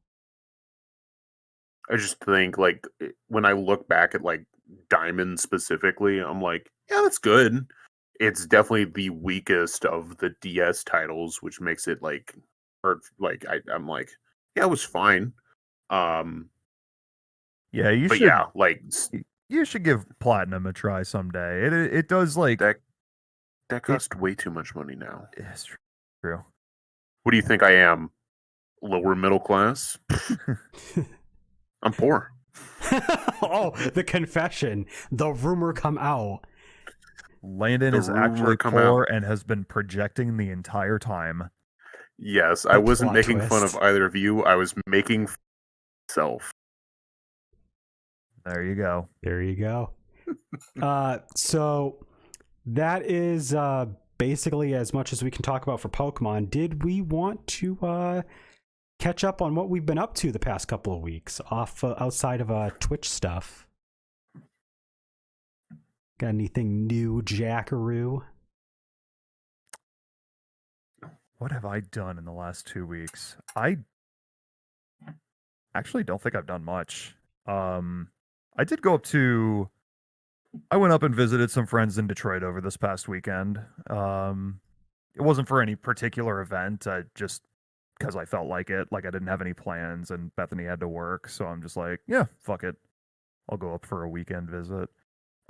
[SPEAKER 3] I just think like when I look back at like Diamond specifically, I'm like, yeah, that's good. It's definitely the weakest of the DS titles, which makes it like, or like I'm like, yeah, it was fine.
[SPEAKER 2] Yeah, you
[SPEAKER 3] but
[SPEAKER 2] should.
[SPEAKER 3] Yeah, like
[SPEAKER 2] you should give Platinum a try someday. It does like
[SPEAKER 3] that costs way too much money now.
[SPEAKER 2] It's true.
[SPEAKER 3] What do you think I am? Lower middle class? I'm poor.
[SPEAKER 1] Oh, the confession, the rumor come out.
[SPEAKER 2] Landon is actually poor and has been projecting the entire time.
[SPEAKER 3] Yes, I wasn't making fun of either of you. I was making myself.
[SPEAKER 2] There you go.
[SPEAKER 1] There you go. So that is basically as much as we can talk about for Pokemon. Did we want to catch up on what we've been up to the past couple of weeks outside of Twitch stuff? Got anything new, Jackaroo?
[SPEAKER 2] What have I done in the last 2 weeks? I actually don't think I've done much. I did go up to... I went up and visited some friends in Detroit over this past weekend. It wasn't for any particular event, just because I felt like it. Like I didn't have any plans and Bethany had to work, so I'm just like, yeah, fuck it. I'll go up for a weekend visit.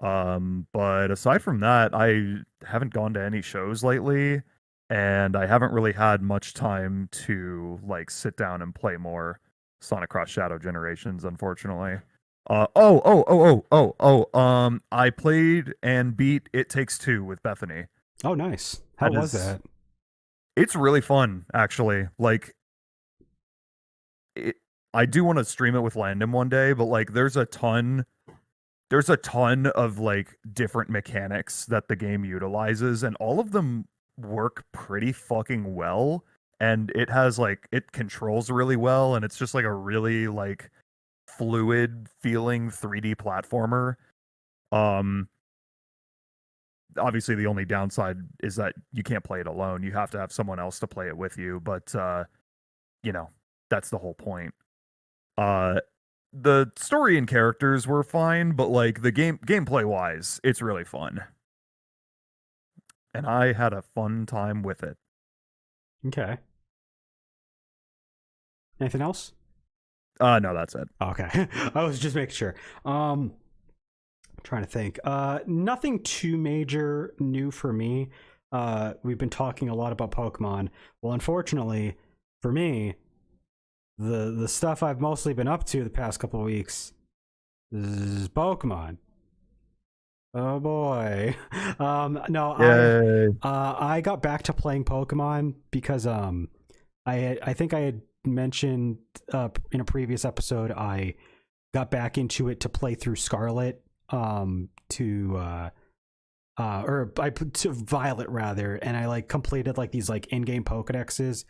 [SPEAKER 2] But aside from that, I haven't gone to any shows lately. and I haven't really had much time to like sit down and play more Sonic Cross Shadow Generations, unfortunately. I played and beat It Takes Two with Bethany.
[SPEAKER 1] Oh, nice. How was that?
[SPEAKER 2] It's really fun, actually. Like, I do want to stream it with Landon one day, but like, there's a ton of like different mechanics that the game utilizes, and all of them work pretty fucking well. And it has like, it controls really well, and it's just like a really like fluid feeling 3D platformer. Obviously the only downside is that you can't play it alone. You have to have someone else to play it with you, but you know, that's the whole point. The story and characters were fine, but like the gameplay wise, it's really fun. And I had a fun time with it.
[SPEAKER 1] Okay. Anything else?
[SPEAKER 2] No, that's it.
[SPEAKER 1] Okay. I was just making sure. I'm trying to think. Nothing too major new for me. We've been talking a lot about Pokemon. Well, unfortunately, for me, the stuff I've mostly been up to the past couple of weeks is Pokemon. Oh boy. I got back to playing Pokemon because I think I had mentioned in a previous episode I got back into it to play through Scarlet to Violet rather, and I like completed like these like in-game Pokedexes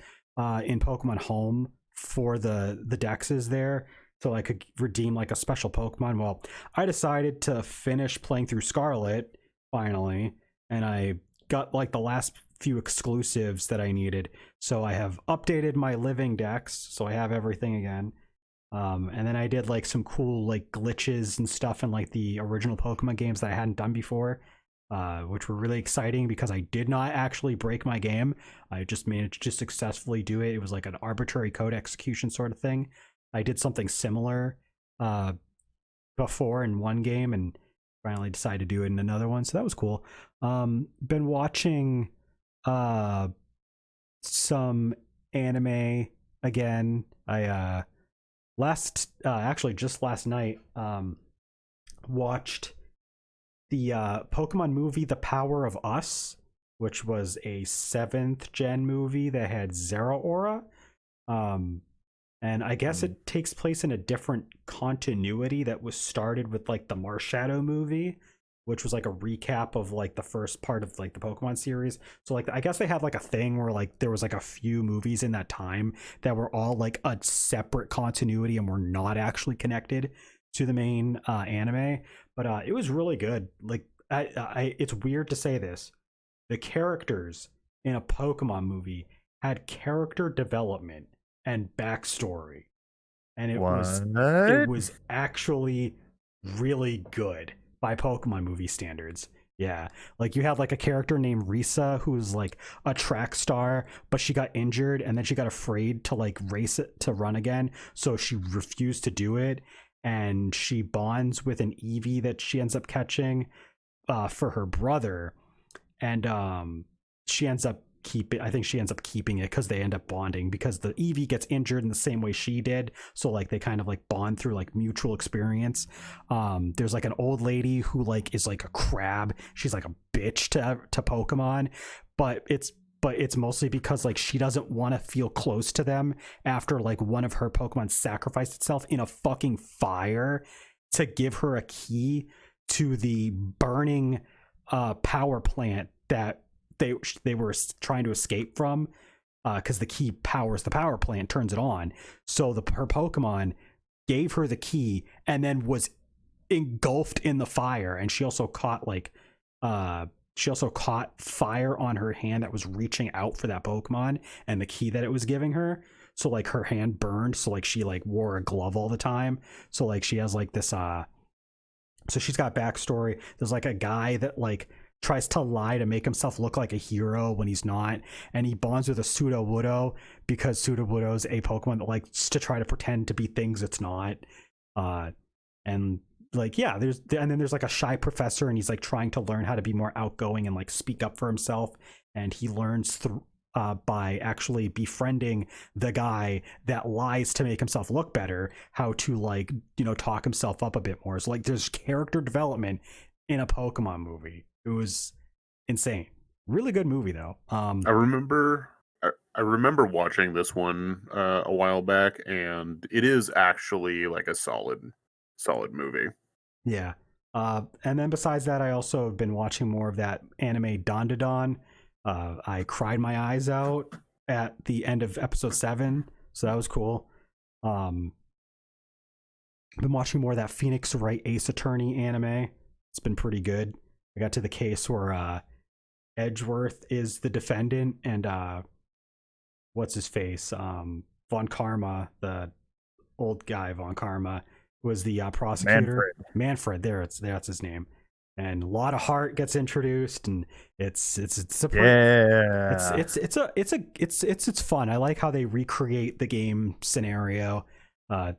[SPEAKER 1] in Pokemon Home for the dexes there, so I could redeem like a special Pokemon. Well, I decided to finish playing through Scarlet finally, and I got like the last few exclusives that I needed. So I have updated my living dex, so I have everything again. And then I did like some cool like glitches and stuff in like the original Pokemon games that I hadn't done before, which were really exciting because I did not actually break my game. I just managed to successfully do it. It was like an arbitrary code execution sort of thing. I did something similar before in one game and finally decided to do it in another one. So that was cool. Been watching some anime again. I actually just last night watched the Pokemon movie The Power of Us, which was a 7th gen movie that had Zeraora. And I guess it takes place in a different continuity that was started with like the Marshadow movie, which was like a recap of like the first part of like the Pokemon series. So like I guess they had like a thing where like there was like a few movies in that time that were all like a separate continuity and were not actually connected to the main anime. But it was really good. Like it's weird to say this, the characters in a Pokemon movie had character development and backstory, and it was actually really good by Pokemon movie standards. Yeah, like you had like a character named Risa who's like a track star, but she got injured and then she got afraid to like race it to run again, so she refused to do it, and she bonds with an Eevee that she ends up catching for her brother, and she ends up keeping it because they end up bonding because the Eevee gets injured in the same way she did, so like they kind of like bond through like mutual experience. There's like an old lady who like is like a crab. She's like a bitch to Pokemon, but it's mostly because like she doesn't want to feel close to them after like one of her Pokemon sacrificed itself in a fucking fire to give her a key to the burning power plant that they were trying to escape from, because the key powers the power plant, turns it on. So her Pokemon gave her the key and then was engulfed in the fire, and she also caught fire on her hand that was reaching out for that Pokemon and the key that it was giving her. So like her hand burned, so like she like wore a glove all the time. So like she has like this so she's got backstory. There's like a guy that like tries to lie to make himself look like a hero when he's not, and he bonds with a Sudowoodo because Sudowoodo's a Pokemon that likes to try to pretend to be things it's not. And like yeah, then there's like a shy professor, and he's like trying to learn how to be more outgoing and like speak up for himself, and he learns by actually befriending the guy that lies to make himself look better, how to like, you know, talk himself up a bit more. So like there's character development in a Pokemon movie. It was insane. Really good movie though.
[SPEAKER 3] I remember watching this one a while back, and it is actually like a solid movie.
[SPEAKER 1] Yeah. And then besides that, I also have been watching more of that anime Dandadan. I cried my eyes out at the end of episode 7, so that was cool. Been watching more of that Phoenix Wright Ace Attorney anime. It's been pretty good. I got to the case where Edgeworth is the defendant, and what's his face? Von Karma, the old guy Von Karma, was the prosecutor. Manfred. That's his name. And a lot of heart gets introduced, and it's fun. I like how they recreate the game scenario.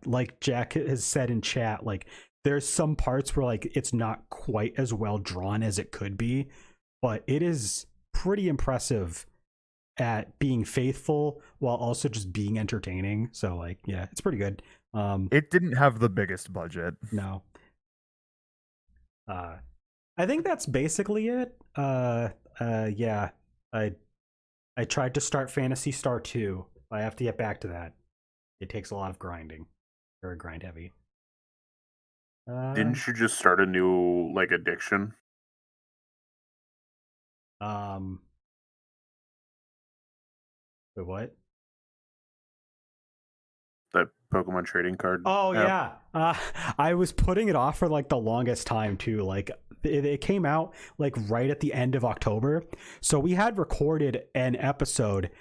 [SPEAKER 1] Like Jack has said in chat, like there's some parts where like it's not quite as well drawn as it could be, but it is pretty impressive at being faithful while also just being entertaining. So like, yeah, it's pretty good.
[SPEAKER 2] It didn't have the biggest budget.
[SPEAKER 1] No. I think that's basically it. Yeah. I tried to start Phantasy Star 2. I have to get back to that. It takes a lot of grinding. Very grind heavy.
[SPEAKER 3] Didn't you just start a new like addiction?
[SPEAKER 1] Wait, what?
[SPEAKER 3] That Pokemon trading card.
[SPEAKER 1] Oh
[SPEAKER 3] app?
[SPEAKER 1] yeah. I was putting it off for like the longest time too. Like it came out like right at the end of October. So we had recorded an episode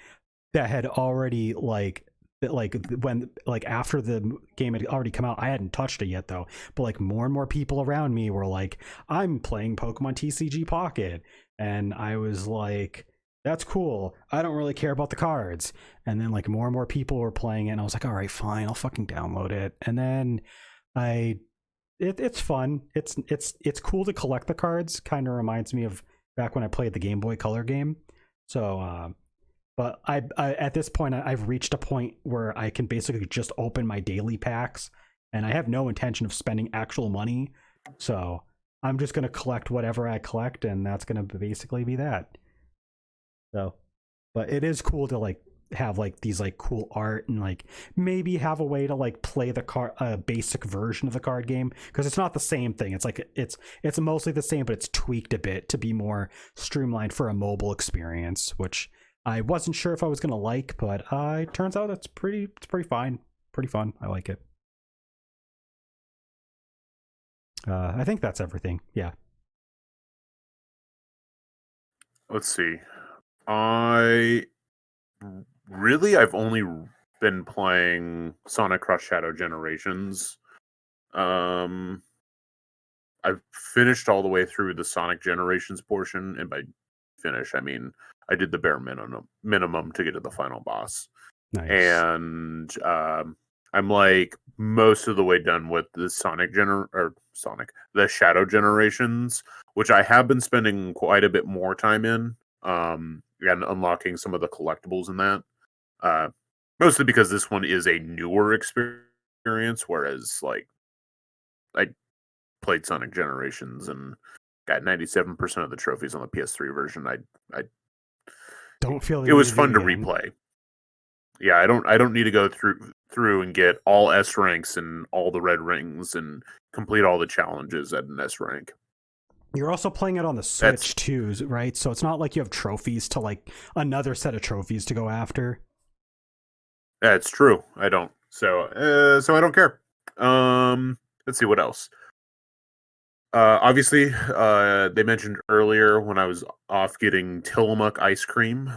[SPEAKER 1] that had already like when like after the game had already come out. I hadn't touched it yet though. But like more and more people around me were like, I'm playing Pokemon TCG Pocket. And I was like, that's cool. I don't really care about the cards. And then like more and more people were playing it, and I was like, all right, fine, I'll fucking download it. And then it's fun. It's cool to collect the cards. Kind of reminds me of back when I played the Game Boy Color game. So but I at this point I've reached a point where I can basically just open my daily packs, and I have no intention of spending actual money. So I'm just going to collect whatever I collect, and that's going to basically be that. So, but it is cool to like have like these like cool art, and like maybe have a way to like play the basic version of the card game, because it's not the same thing. It's like it's mostly the same, but it's tweaked a bit to be more streamlined for a mobile experience, which I wasn't sure if I was going to like, but it turns out it's pretty fine. Pretty fun. I like it. I think that's everything. Yeah.
[SPEAKER 3] Let's see. I've only been playing Sonic Cross Shadow Generations. I've finished all the way through the Sonic Generations portion, and by finish I mean I did the bare minimum to get to the final boss.
[SPEAKER 1] Nice.
[SPEAKER 3] And I'm like most of the way done with the the Shadow Generations, which I have been spending quite a bit more time in. And unlocking some of the collectibles in that. Mostly because this one is a newer experience, whereas like I played Sonic Generations and got 97% of the trophies on the PS3 version. I
[SPEAKER 1] don't feel
[SPEAKER 3] it was fun to
[SPEAKER 1] again.
[SPEAKER 3] replay. Yeah, I don't need to go through and get all S ranks and all the red rings and complete all the challenges at an S rank.
[SPEAKER 1] You're also playing it on the Switch too, right? So it's not like you have trophies to like another set of trophies to go after.
[SPEAKER 3] That's true. I don't. So I don't care. Let's see what else. Obviously, they mentioned earlier when I was off getting Tillamook ice cream.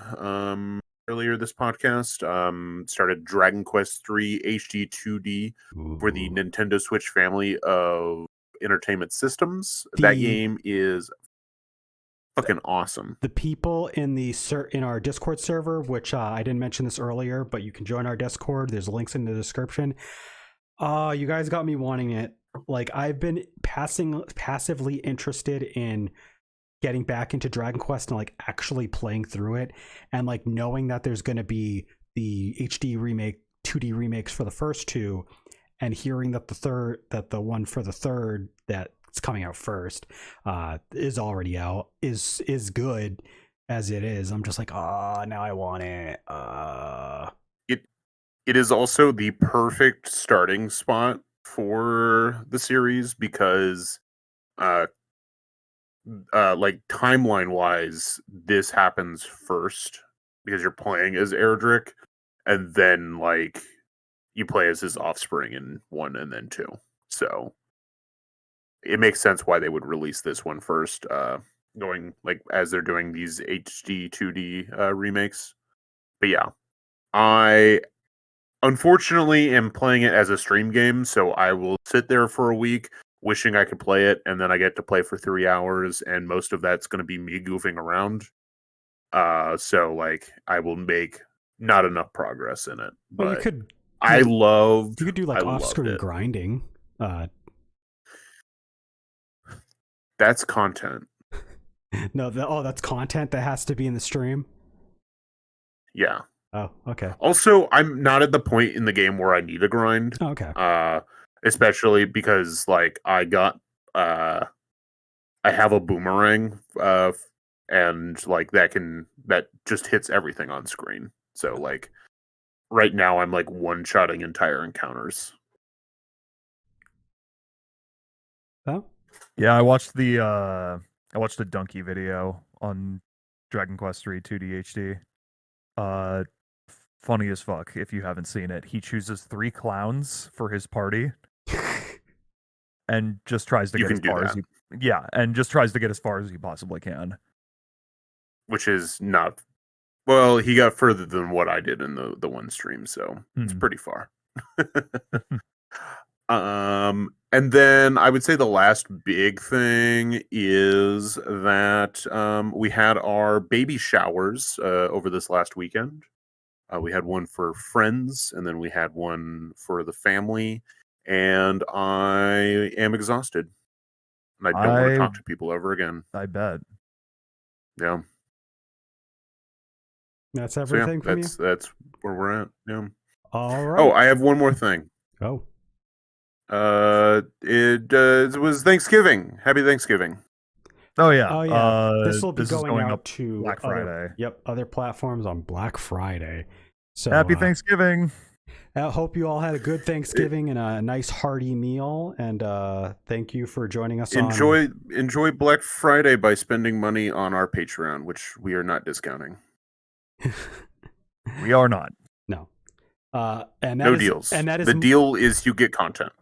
[SPEAKER 3] Earlier this podcast, started Dragon Quest III HD 2D for the Nintendo Switch family of entertainment systems. That game is fucking awesome.
[SPEAKER 1] The people in our Discord server, which I didn't mention this earlier, but you can join our Discord. There's links in the description. You guys got me wanting it. Like I've been passively interested in getting back into Dragon Quest and like actually playing through it, and like knowing that there's going to be the HD remake, 2D remakes for the first two, and hearing that the one for the third that's coming out first is already out, is good as it is. I'm just like, oh, now I want it.
[SPEAKER 3] It is also the perfect starting spot for the series because like timeline wise, this happens first because you're playing as Erdrick, and then like you play as his offspring in 1 and then 2. So it makes sense why they would release this one first, going like as they're doing these HD 2D remakes. But yeah, I unfortunately am playing it as a stream game, so I will sit there for a week wishing I could play it, and then I get to play for 3 hours, and most of that's going to be me goofing around. So like I will make not enough progress in it. But
[SPEAKER 1] Well, you could do like off-screen grinding.
[SPEAKER 3] That's content.
[SPEAKER 1] No, that's content that has to be in the stream.
[SPEAKER 3] Yeah.
[SPEAKER 1] Oh, okay.
[SPEAKER 3] Also, I'm not at the point in the game where I need a grind.
[SPEAKER 1] Oh, okay.
[SPEAKER 3] Especially because like I have a boomerang, and like that just hits everything on screen. So like right now I'm like one-shotting entire encounters.
[SPEAKER 1] Oh?
[SPEAKER 2] Yeah, I watched a Donkey video on Dragon Quest 3 2D HD. Funny as fuck if you haven't seen it. He chooses 3 clowns for his party and just tries to get as far as he possibly can.
[SPEAKER 3] Which is not well, he got further than what I did in the one stream, so it's pretty far. And then I would say the last big thing is that we had our baby showers over this last weekend. We had one for friends, and then we had one for the family, and I am exhausted. And I don't want to talk to people ever again.
[SPEAKER 2] I bet.
[SPEAKER 3] Yeah.
[SPEAKER 1] That's everything from you?
[SPEAKER 3] That's where we're at. Yeah.
[SPEAKER 1] All right.
[SPEAKER 3] Oh, I have one more thing.
[SPEAKER 1] Oh.
[SPEAKER 3] It was Thanksgiving. Happy Thanksgiving.
[SPEAKER 2] Oh yeah.
[SPEAKER 1] Oh yeah. This will be
[SPEAKER 2] is
[SPEAKER 1] going out
[SPEAKER 2] up
[SPEAKER 1] to
[SPEAKER 2] Black Friday.
[SPEAKER 1] Other platforms on Black Friday. So
[SPEAKER 2] happy Thanksgiving.
[SPEAKER 1] I hope you all had a good Thanksgiving and a nice hearty meal. And thank you for joining us.
[SPEAKER 3] Enjoy Black Friday by spending money on our Patreon, which we are not discounting.
[SPEAKER 2] We are not.
[SPEAKER 1] No. And
[SPEAKER 3] no deals.
[SPEAKER 1] And that is
[SPEAKER 3] the deal is you get content.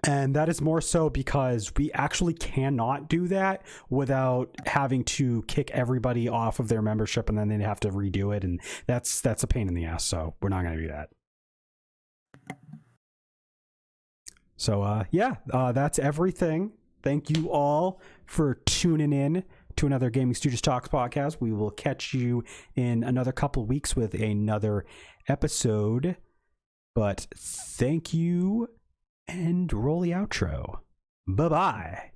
[SPEAKER 1] And that is more so because we actually cannot do that without having to kick everybody off of their membership, and then they have to redo it, and that's a pain in the ass. So we're not going to do that. So that's everything. Thank you all for tuning in to another Gaming Stooges Talks podcast. We will catch you in another couple of weeks with another episode. But thank you, and roll the outro. Bye-bye.